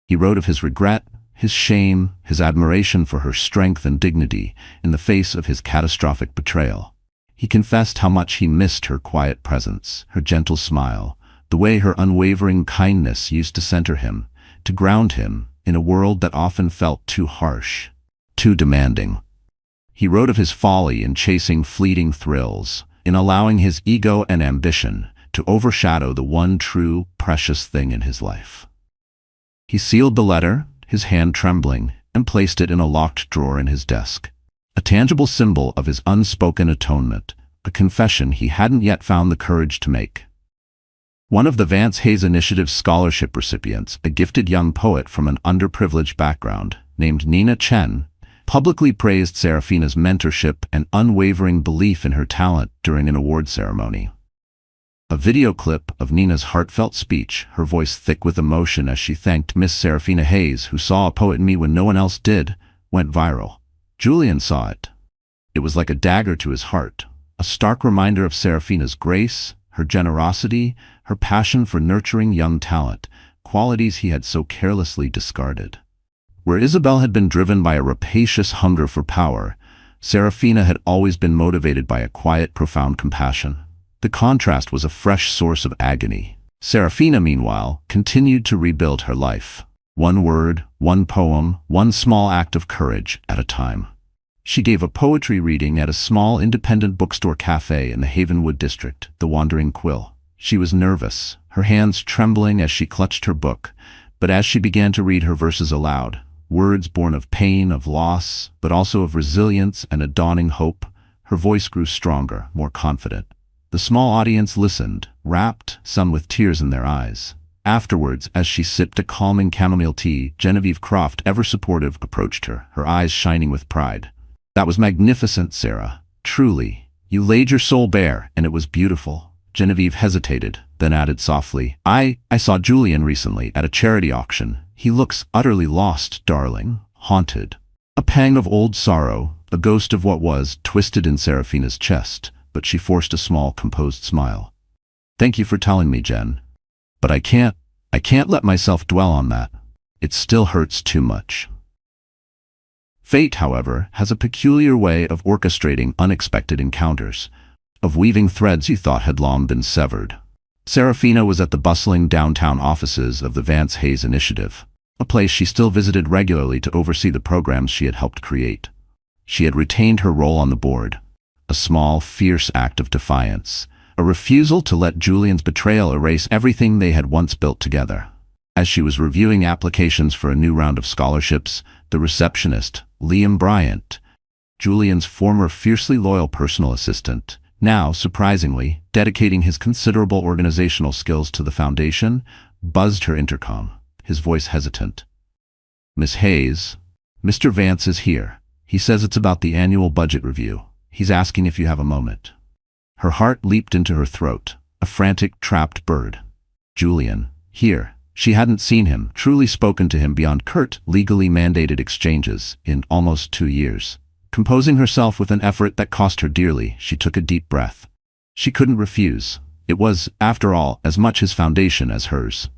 A: He wrote of his regret, his shame, his admiration for her strength and dignity in the face of his catastrophic betrayal. He confessed how much he missed her quiet presence, her gentle smile, the way her unwavering kindness used to center him, to ground him in a world that often felt too harsh, too demanding. He wrote of his folly in chasing fleeting thrills, in allowing his ego and ambition to overshadow the one true, precious thing in his life. He sealed the letter, his hand trembling, and placed it in a locked drawer in his desk, a tangible symbol of his unspoken atonement, a confession he hadn't yet found the courage to make. One of the Vance Hayes Initiative scholarship recipients, a gifted young poet from an underprivileged background, named Nina Chen, publicly praised Serafina's mentorship and unwavering belief in her talent during an award ceremony. A video clip of Nina's heartfelt speech, her voice thick with emotion as she thanked Miss Serafina Hayes, who saw a poet in me when no one else did, went viral. Julian saw it. It was like a dagger to his heart, a stark reminder of Serafina's grace, her generosity, her passion for nurturing young talent, qualities he had so carelessly discarded. Where Isabel had been driven by a rapacious hunger for power, Serafina had always been motivated by a quiet, profound compassion. The contrast was a fresh source of agony. Serafina, meanwhile, continued to rebuild her life. One word, one poem, one small act of courage at a time. She gave a poetry reading at a small independent bookstore cafe in the Havenwood district, the Wandering Quill. She was nervous, her hands trembling as she clutched her book, but as she began to read her verses aloud, words born of pain, of loss, but also of resilience and a dawning hope, her voice grew stronger, more confident. The small audience listened, rapt, some with tears in their eyes. Afterwards, as she sipped a calming chamomile tea, Genevieve Croft, ever supportive, approached her, her eyes shining with pride. "That was magnificent, Sarah. Truly. You laid your soul bare, and it was beautiful." Genevieve hesitated, then added softly, I saw Julian recently at a charity auction. He looks utterly lost, darling, haunted." A pang of old sorrow, a ghost of what was, twisted in Serafina's chest, but she forced a small, composed smile. "Thank you for telling me, Jen. But I can't let myself dwell on that. It still hurts too much." Fate, however, has a peculiar way of orchestrating unexpected encounters. of weaving threads you thought had long been severed. Serafina was at the bustling downtown offices of the Vance Hayes Initiative, a place she still visited regularly to oversee the programs she had helped create. She had retained her role on the board, a small, fierce act of defiance, a refusal to let Julian's betrayal erase everything they had once built together. As she was reviewing applications for a new round of scholarships, the receptionist, Liam Bryant, Julian's former fiercely loyal personal assistant, now, surprisingly, dedicating his considerable organizational skills to the foundation, buzzed her intercom, his voice hesitant. "Miss Hayes, Mr. Vance is here. He says it's about the annual budget review. He's asking if you have a moment." Her heart leaped into her throat, a frantic, trapped bird. Julian, here. She hadn't seen him, truly spoken to him beyond curt, legally mandated exchanges, in almost 2 years. Composing herself with an effort that cost her dearly, she took a deep breath. She couldn't refuse. It was, after all, as much his foundation as hers.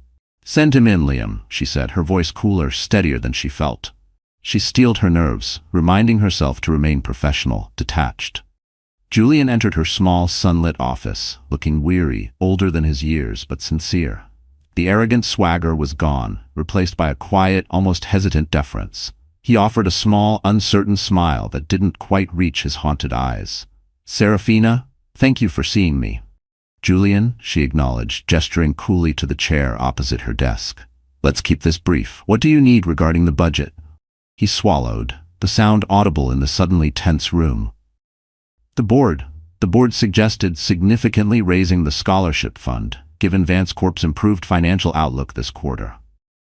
A: "Send him in, Liam," she said, her voice cooler, steadier than she felt. She steeled her nerves, reminding herself to remain professional, detached. Julian entered her small, sunlit office, looking weary, older than his years, but sincere. The arrogant swagger was gone, replaced by a quiet, almost hesitant deference. He offered a small, uncertain smile that didn't quite reach his haunted eyes. "Serafina, thank you for seeing me." "Julian," she acknowledged, gesturing coolly to the chair opposite her desk. "Let's keep this brief. What do you need regarding the budget?" He swallowed, the sound audible in the suddenly tense room. The board suggested significantly raising the scholarship fund, given Vance Corp's improved financial outlook this quarter.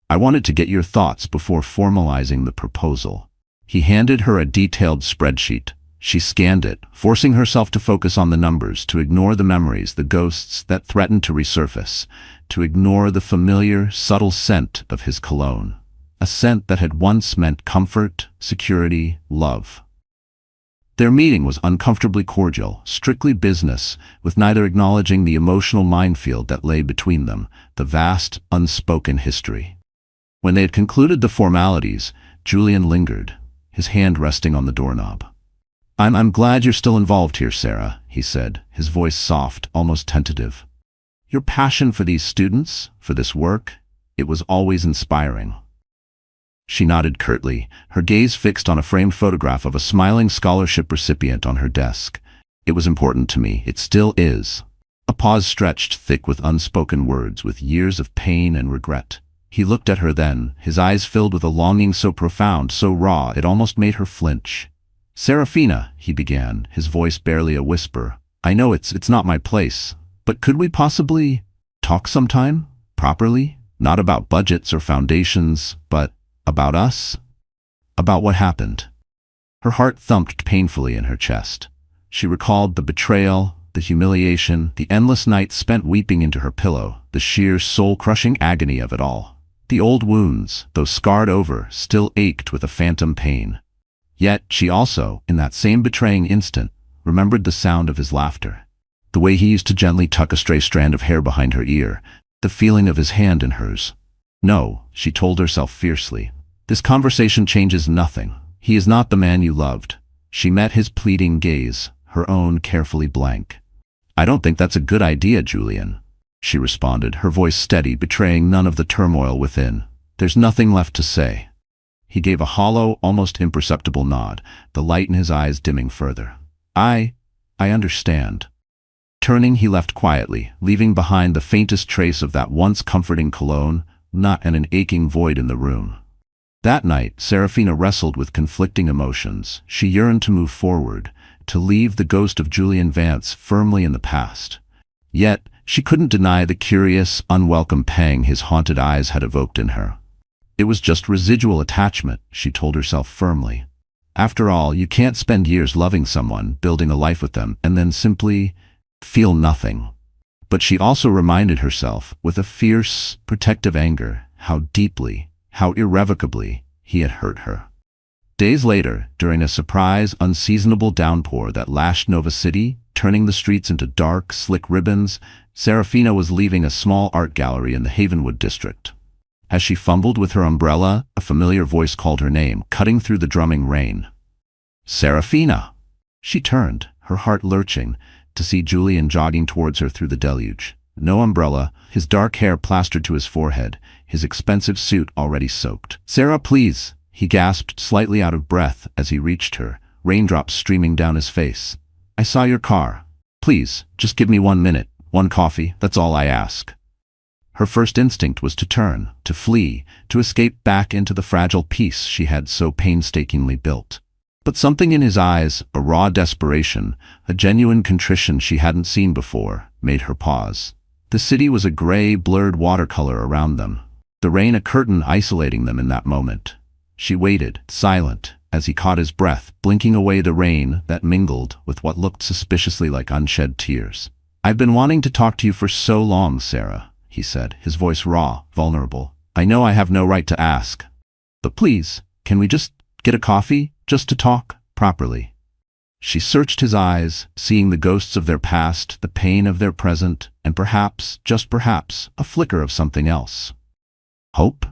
A: "I wanted to get your thoughts before formalizing the proposal." He handed her a detailed spreadsheet. She scanned it, forcing herself to focus on the numbers, to ignore the memories, the ghosts that threatened to resurface, to ignore the familiar, subtle scent of his cologne. A scent that had once meant comfort, security, love. Their meeting was uncomfortably cordial, strictly business, with neither acknowledging the emotional minefield that lay between them, the vast, unspoken history. When they had concluded the formalities, Julian lingered, his hand resting on the doorknob. I'm glad you're still involved here, Sarah," he said, his voice soft, almost tentative. "Your passion for these students, for this work, it was always inspiring." She nodded curtly, her gaze fixed on a framed photograph of a smiling scholarship recipient on her desk. "It was important to me. It still is." A pause stretched thick with unspoken words, with years of pain and regret. He looked at her then, his eyes filled with a longing so profound, so raw, it almost made her flinch. "Serafina," he began, his voice barely a whisper, "I know it's not my place, but could we possibly talk sometime? Properly? Not about budgets or foundations, but about us? About what happened?" Her heart thumped painfully in her chest. She recalled the betrayal, the humiliation, the endless nights spent weeping into her pillow, the sheer soul-crushing agony of it all. The old wounds, though scarred over, still ached with a phantom pain. Yet she also, in that same betraying instant, remembered the sound of his laughter, the way he used to gently tuck a stray strand of hair behind her ear, the feeling of his hand in hers. "No," she told herself fiercely, "this conversation changes nothing. He is not the man you loved." She met his pleading gaze, her own carefully blank. "I don't think that's a good idea, Julian," she responded, her voice steady, betraying none of the turmoil within. "There's nothing left to say." He gave a hollow, almost imperceptible nod, the light in his eyes dimming further. I understand." Turning, he left quietly, leaving behind the faintest trace of that once comforting cologne, not an aching void in the room. That night, Serafina wrestled with conflicting emotions. She yearned to move forward, to leave the ghost of Julian Vance firmly in the past. Yet, she couldn't deny the curious, unwelcome pang his haunted eyes had evoked in her. It was just residual attachment, she told herself firmly. After all, you can't spend years loving someone, building a life with them, and then simply feel nothing. But she also reminded herself, with a fierce, protective anger, how deeply, how irrevocably he had hurt her. Days later, during a surprise, unseasonable downpour that lashed Nova City, turning the streets into dark, slick ribbons, Serafina was leaving a small art gallery in the Havenwood district. As she fumbled with her umbrella, a familiar voice called her name, cutting through the drumming rain. "Serafina!" She turned, her heart lurching, to see Julian jogging towards her through the deluge. No umbrella, his dark hair plastered to his forehead, his expensive suit already soaked. "Sarah, please," he gasped, slightly out of breath as he reached her, raindrops streaming down his face. "I saw your car. Please, just give me 1 minute, one coffee, that's all I ask." Her first instinct was to turn, to flee, to escape back into the fragile peace she had so painstakingly built. But something in his eyes, a raw desperation, a genuine contrition she hadn't seen before, made her pause. The city was a gray, blurred watercolor around them, the rain a curtain isolating them in that moment. She waited, silent, as he caught his breath, blinking away the rain that mingled with what looked suspiciously like unshed tears. "I've been wanting to talk to you for so long, Sarah," he said, his voice raw, vulnerable. "I know I have no right to ask, but please, can we just get a coffee, just to talk properly?" She searched his eyes, seeing the ghosts of their past, the pain of their present, and perhaps, just perhaps, a flicker of something else. Hope?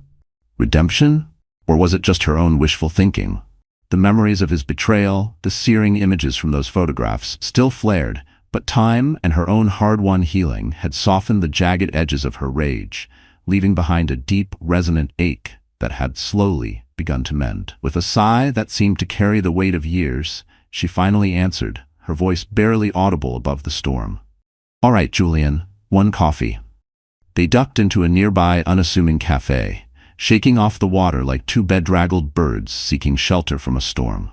A: Redemption? Or was it just her own wishful thinking? The memories of his betrayal, the searing images from those photographs, still flared, but time and her own hard-won healing had softened the jagged edges of her rage, leaving behind a deep, resonant ache that had slowly begun to mend. With a sigh that seemed to carry the weight of years, she finally answered, her voice barely audible above the storm. "All right, Julian, one coffee." They ducked into a nearby unassuming cafe, shaking off the water like two bedraggled birds seeking shelter from a storm.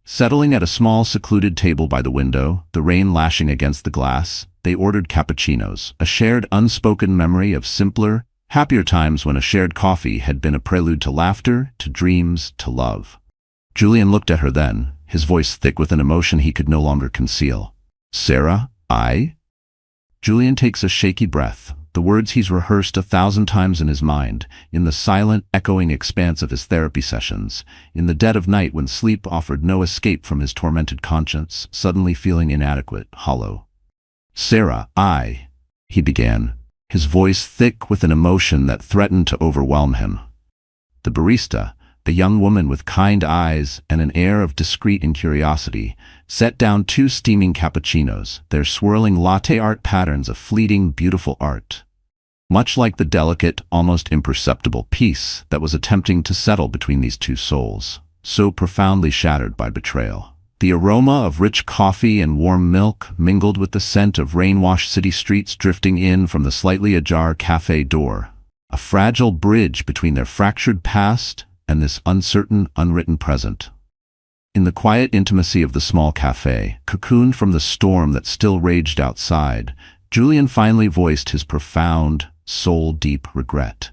A: Settling at a small secluded table by the window, the rain lashing against the glass, they ordered cappuccinos, a shared unspoken memory of simpler, happier times when a shared coffee had been a prelude to laughter, to dreams, to love. Julian looked at her then, his voice thick with an emotion he could no longer conceal. "Sarah, I?" Julian takes a shaky breath, the words he's rehearsed 1,000 times in his mind, in the silent, echoing expanse of his therapy sessions, in the dead of night when sleep offered no escape from his tormented conscience, suddenly feeling inadequate, hollow. "Sarah, he began, his voice thick with an emotion that threatened to overwhelm him. The barista, the young woman with kind eyes and an air of discreet incuriosity, set down 2 steaming cappuccinos, their swirling latte art patterns a fleeting, beautiful art. Much like the delicate, almost imperceptible peace that was attempting to settle between these 2 souls, so profoundly shattered by betrayal. The aroma of rich coffee and warm milk mingled with the scent of rain-washed city streets drifting in from the slightly ajar cafe door, a fragile bridge between their fractured past and this uncertain, unwritten present. In the quiet intimacy of the small cafe, cocooned from the storm that still raged outside, Julian finally voiced his profound, soul-deep regret.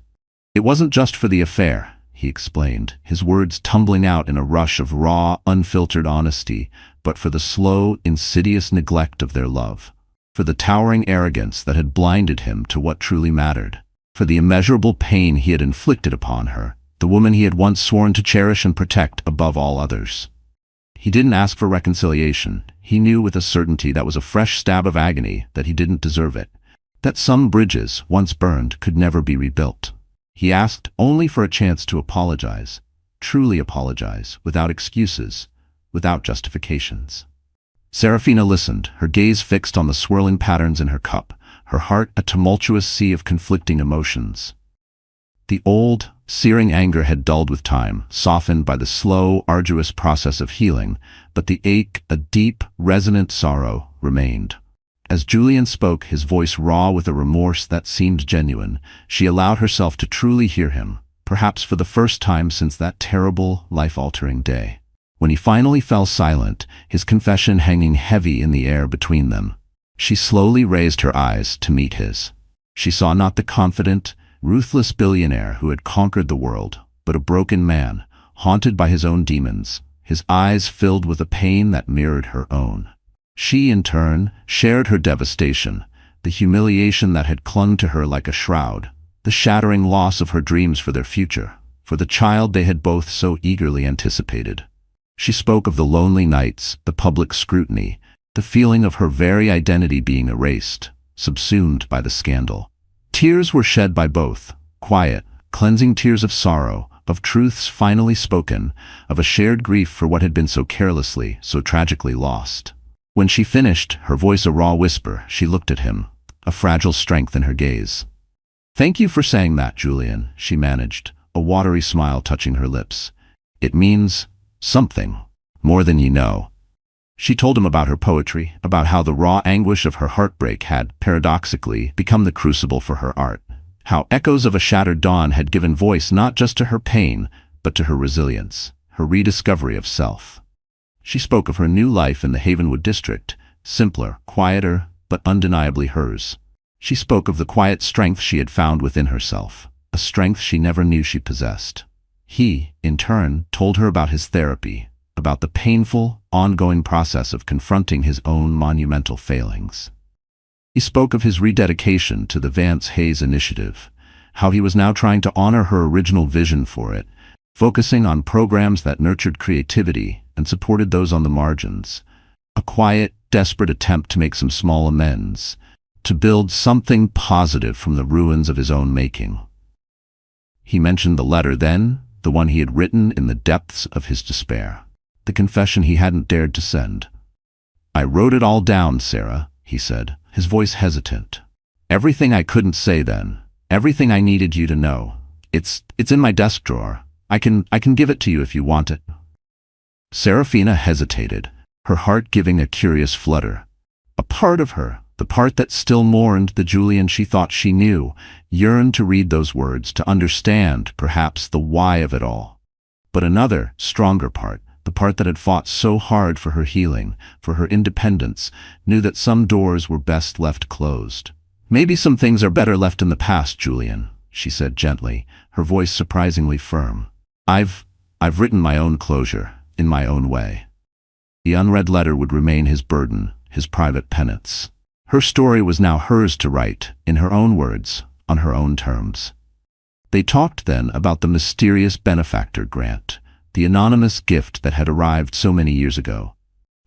A: It wasn't just for the affair, he explained, his words tumbling out in a rush of raw, unfiltered honesty, but for the slow, insidious neglect of their love, for the towering arrogance that had blinded him to what truly mattered, for the immeasurable pain he had inflicted upon her, the woman he had once sworn to cherish and protect above all others. He didn't ask for reconciliation. He knew with a certainty that was a fresh stab of agony that he didn't deserve it, that some bridges, once burned, could never be rebuilt. He asked only for a chance to apologize, truly apologize, without excuses, without justifications. Serafina listened, her gaze fixed on the swirling patterns in her cup, her heart a tumultuous sea of conflicting emotions. The old, searing anger had dulled with time, softened by the slow, arduous process of healing, but the ache, a deep, resonant sorrow, remained. As Julian spoke, his voice raw with a remorse that seemed genuine, she allowed herself to truly hear him, perhaps for the first time since that terrible, life-altering day. When he finally fell silent, his confession hanging heavy in the air between them, she slowly raised her eyes to meet his. She saw not the confident, ruthless billionaire who had conquered the world, but a broken man, haunted by his own demons, his eyes filled with a pain that mirrored her own. She, in turn, shared her devastation, the humiliation that had clung to her like a shroud, the shattering loss of her dreams for their future, for the child they had both so eagerly anticipated. She spoke of the lonely nights, the public scrutiny, the feeling of her very identity being erased, subsumed by the scandal. Tears were shed by both, quiet, cleansing tears of sorrow, of truths finally spoken, of a shared grief for what had been so carelessly, so tragically lost. When she finished, her voice a raw whisper, she looked at him, a fragile strength in her gaze. "Thank you for saying that, Julian," she managed, a watery smile touching her lips. "It means something, more than you know." She told him about her poetry, about how the raw anguish of her heartbreak had, paradoxically, become the crucible for her art. How echoes of a shattered dawn had given voice not just to her pain, but to her resilience, her rediscovery of self. She spoke of her new life in the Havenwood district, simpler, quieter, but undeniably hers. She spoke of the quiet strength she had found within herself, a strength she never knew she possessed. He, in turn, told her about his therapy, about the painful, ongoing process of confronting his own monumental failings. He spoke of his rededication to the Vance Hayes Initiative, how he was now trying to honor her original vision for it, focusing on programs that nurtured creativity and supported those on the margins. A quiet, desperate attempt to make some small amends, to build something positive from the ruins of his own making. He mentioned the letter then, the one he had written in the depths of his despair, the confession he hadn't dared to send. "I wrote it all down, Sarah," he said, his voice hesitant. "Everything I couldn't say then, everything I needed you to know. It's in my desk drawer. I can give it to you if you want it." Serafina hesitated, her heart giving a curious flutter. A part of her, the part that still mourned the Julian she thought she knew, yearned to read those words, to understand, perhaps, the why of it all. But another, stronger part, the part that had fought so hard for her healing, for her independence, knew that some doors were best left closed. "Maybe some things are better left in the past, Julian," she said gently, her voice surprisingly firm. I've written my own closure, in my own way." The unread letter would remain his burden, his private penance. Her story was now hers to write, in her own words, on her own terms. They talked then about the mysterious benefactor grant, the anonymous gift that had arrived so many years ago.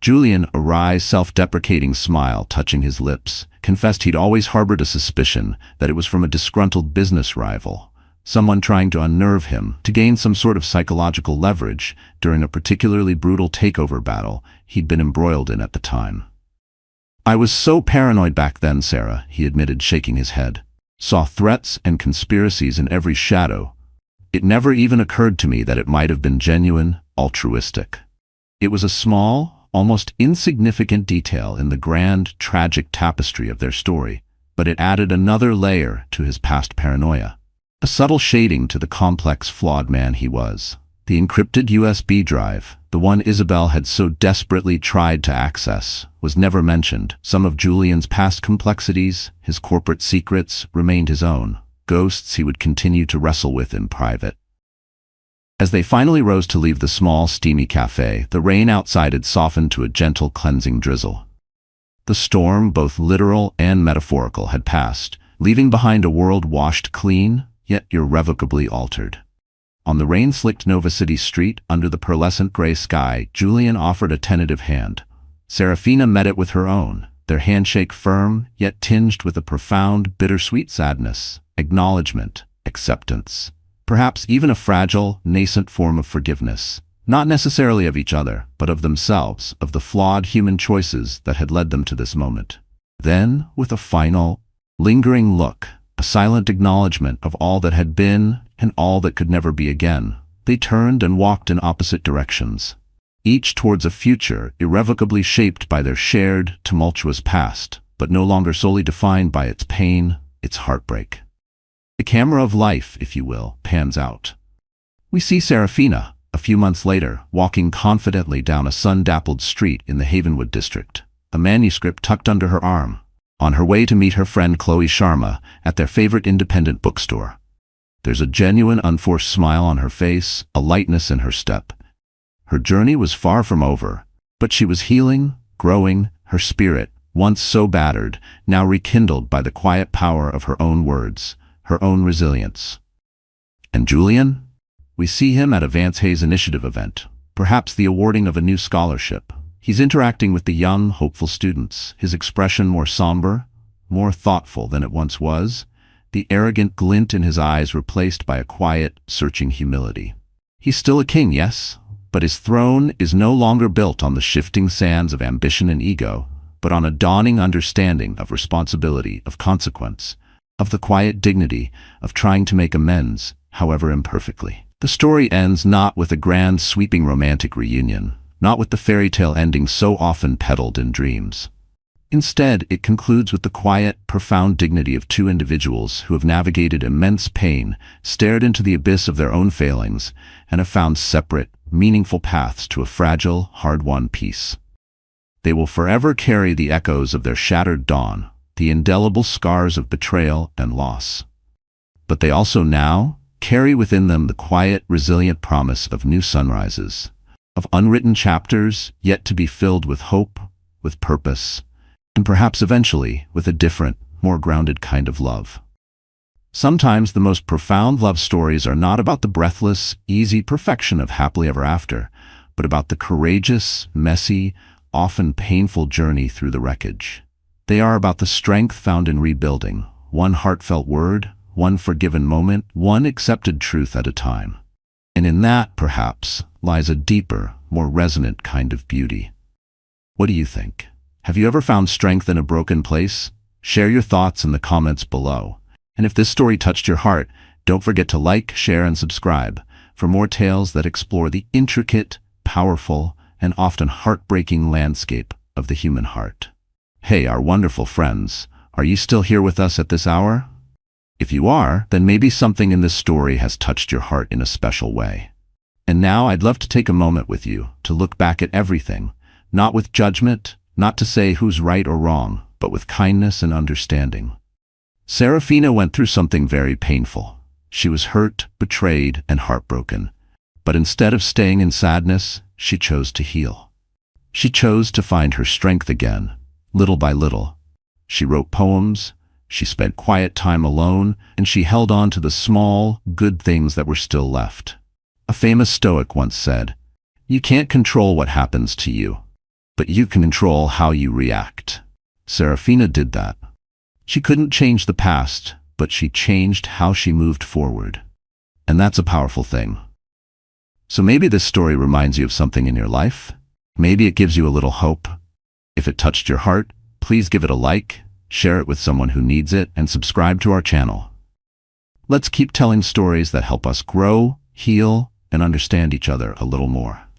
A: Julian, a wry, self-deprecating smile touching his lips, confessed he'd always harbored a suspicion that it was from a disgruntled business rival, someone trying to unnerve him, to gain some sort of psychological leverage during a particularly brutal takeover battle he'd been embroiled in at the time. "I was so paranoid back then, Sarah," he admitted, shaking his head. "Saw threats and conspiracies in every shadow. It never even occurred to me that it might have been genuine, altruistic. It was a small, almost insignificant detail in the grand, tragic tapestry of their story, but it added another layer to his past paranoia. A subtle shading to the complex, flawed man he was. The encrypted USB drive, the one Isabel had so desperately tried to access, was never mentioned. Some of Julian's past complexities, his corporate secrets, remained his own, ghosts he would continue to wrestle with in private. As they finally rose to leave the small, steamy cafe, the rain outside had softened to a gentle, cleansing drizzle. The storm, both literal and metaphorical, had passed, leaving behind a world washed clean, yet irrevocably altered. On the rain-slicked Nova City street, under the pearlescent gray sky, Julian offered a tentative hand. Serafina met it with her own, their handshake firm, yet tinged with a profound, bittersweet sadness, acknowledgement, acceptance. Perhaps even a fragile, nascent form of forgiveness, not necessarily of each other, but of themselves, of the flawed human choices that had led them to this moment. Then, with a final, lingering look, a silent acknowledgement of all that had been and all that could never be again, they turned and walked in opposite directions, each towards a future irrevocably shaped by their shared, tumultuous past, but no longer solely defined by its pain, its heartbreak. The camera of life, if you will, pans out. We see Serafina, a few months later, walking confidently down a sun-dappled street in the Havenwood district, a manuscript tucked under her arm, on her way to meet her friend Chloe Sharma at their favorite independent bookstore. There's a genuine, unforced smile on her face, a lightness in her step. Her journey was far from over, but she was healing, growing, her spirit, once so battered, now rekindled by the quiet power of her own words, her own resilience. And Julian? We see him at a Vance Hayes Initiative event, perhaps the awarding of a new scholarship. He's interacting with the young, hopeful students, his expression more somber, more thoughtful than it once was, the arrogant glint in his eyes replaced by a quiet, searching humility. He's still a king, yes, But his throne is no longer built on the shifting sands of ambition and ego, but on a dawning understanding of responsibility, of consequence, of the quiet dignity of trying to make amends, however imperfectly. The story ends not with a grand sweeping romantic reunion, not with the fairy tale ending so often peddled in dreams. Instead, it concludes with the quiet, profound dignity of two individuals who have navigated immense pain, stared into the abyss of their own failings, and have found separate, meaningful paths to a fragile, hard-won peace. They will forever carry the echoes of their shattered dawn, the indelible scars of betrayal and loss. But they also now carry within them the quiet, resilient promise of new sunrises, of unwritten chapters yet to be filled with hope, with purpose, and perhaps eventually with a different, more grounded kind of love. Sometimes the most profound love stories are not about the breathless, easy perfection of happily ever after, but about the courageous, messy, often painful journey through the wreckage. They are about the strength found in rebuilding, one heartfelt word, one forgiven moment, one accepted truth at a time. And in that, perhaps, lies a deeper, more resonant kind of beauty. What do you think? Have you ever found strength in a broken place? Share your thoughts in the comments below. And if this story touched your heart, don't forget to like, share, and subscribe for more tales that explore the intricate, powerful, and often heartbreaking landscape of the human heart. Hey, our wonderful friends, are you still here with us at this hour? If you are, then maybe something in this story has touched your heart in a special way. And now I'd love to take a moment with you to look back at everything, not with judgment, not to say who's right or wrong, but with kindness and understanding. Serafina went through something very painful. She was hurt, betrayed, and heartbroken. But instead of staying in sadness, she chose to heal. She chose to find her strength again, little by little. She wrote poems, she spent quiet time alone, and she held on to the small, good things that were still left. A famous Stoic once said, "You can't control what happens to you, but you can control how you react." Serafina did that. She couldn't change the past, but she changed how she moved forward. And that's a powerful thing. So maybe this story reminds you of something in your life. Maybe it gives you a little hope. If it touched your heart, please give it a like, share it with someone who needs it, and subscribe to our channel. Let's keep telling stories that help us grow, heal, and understand each other a little more.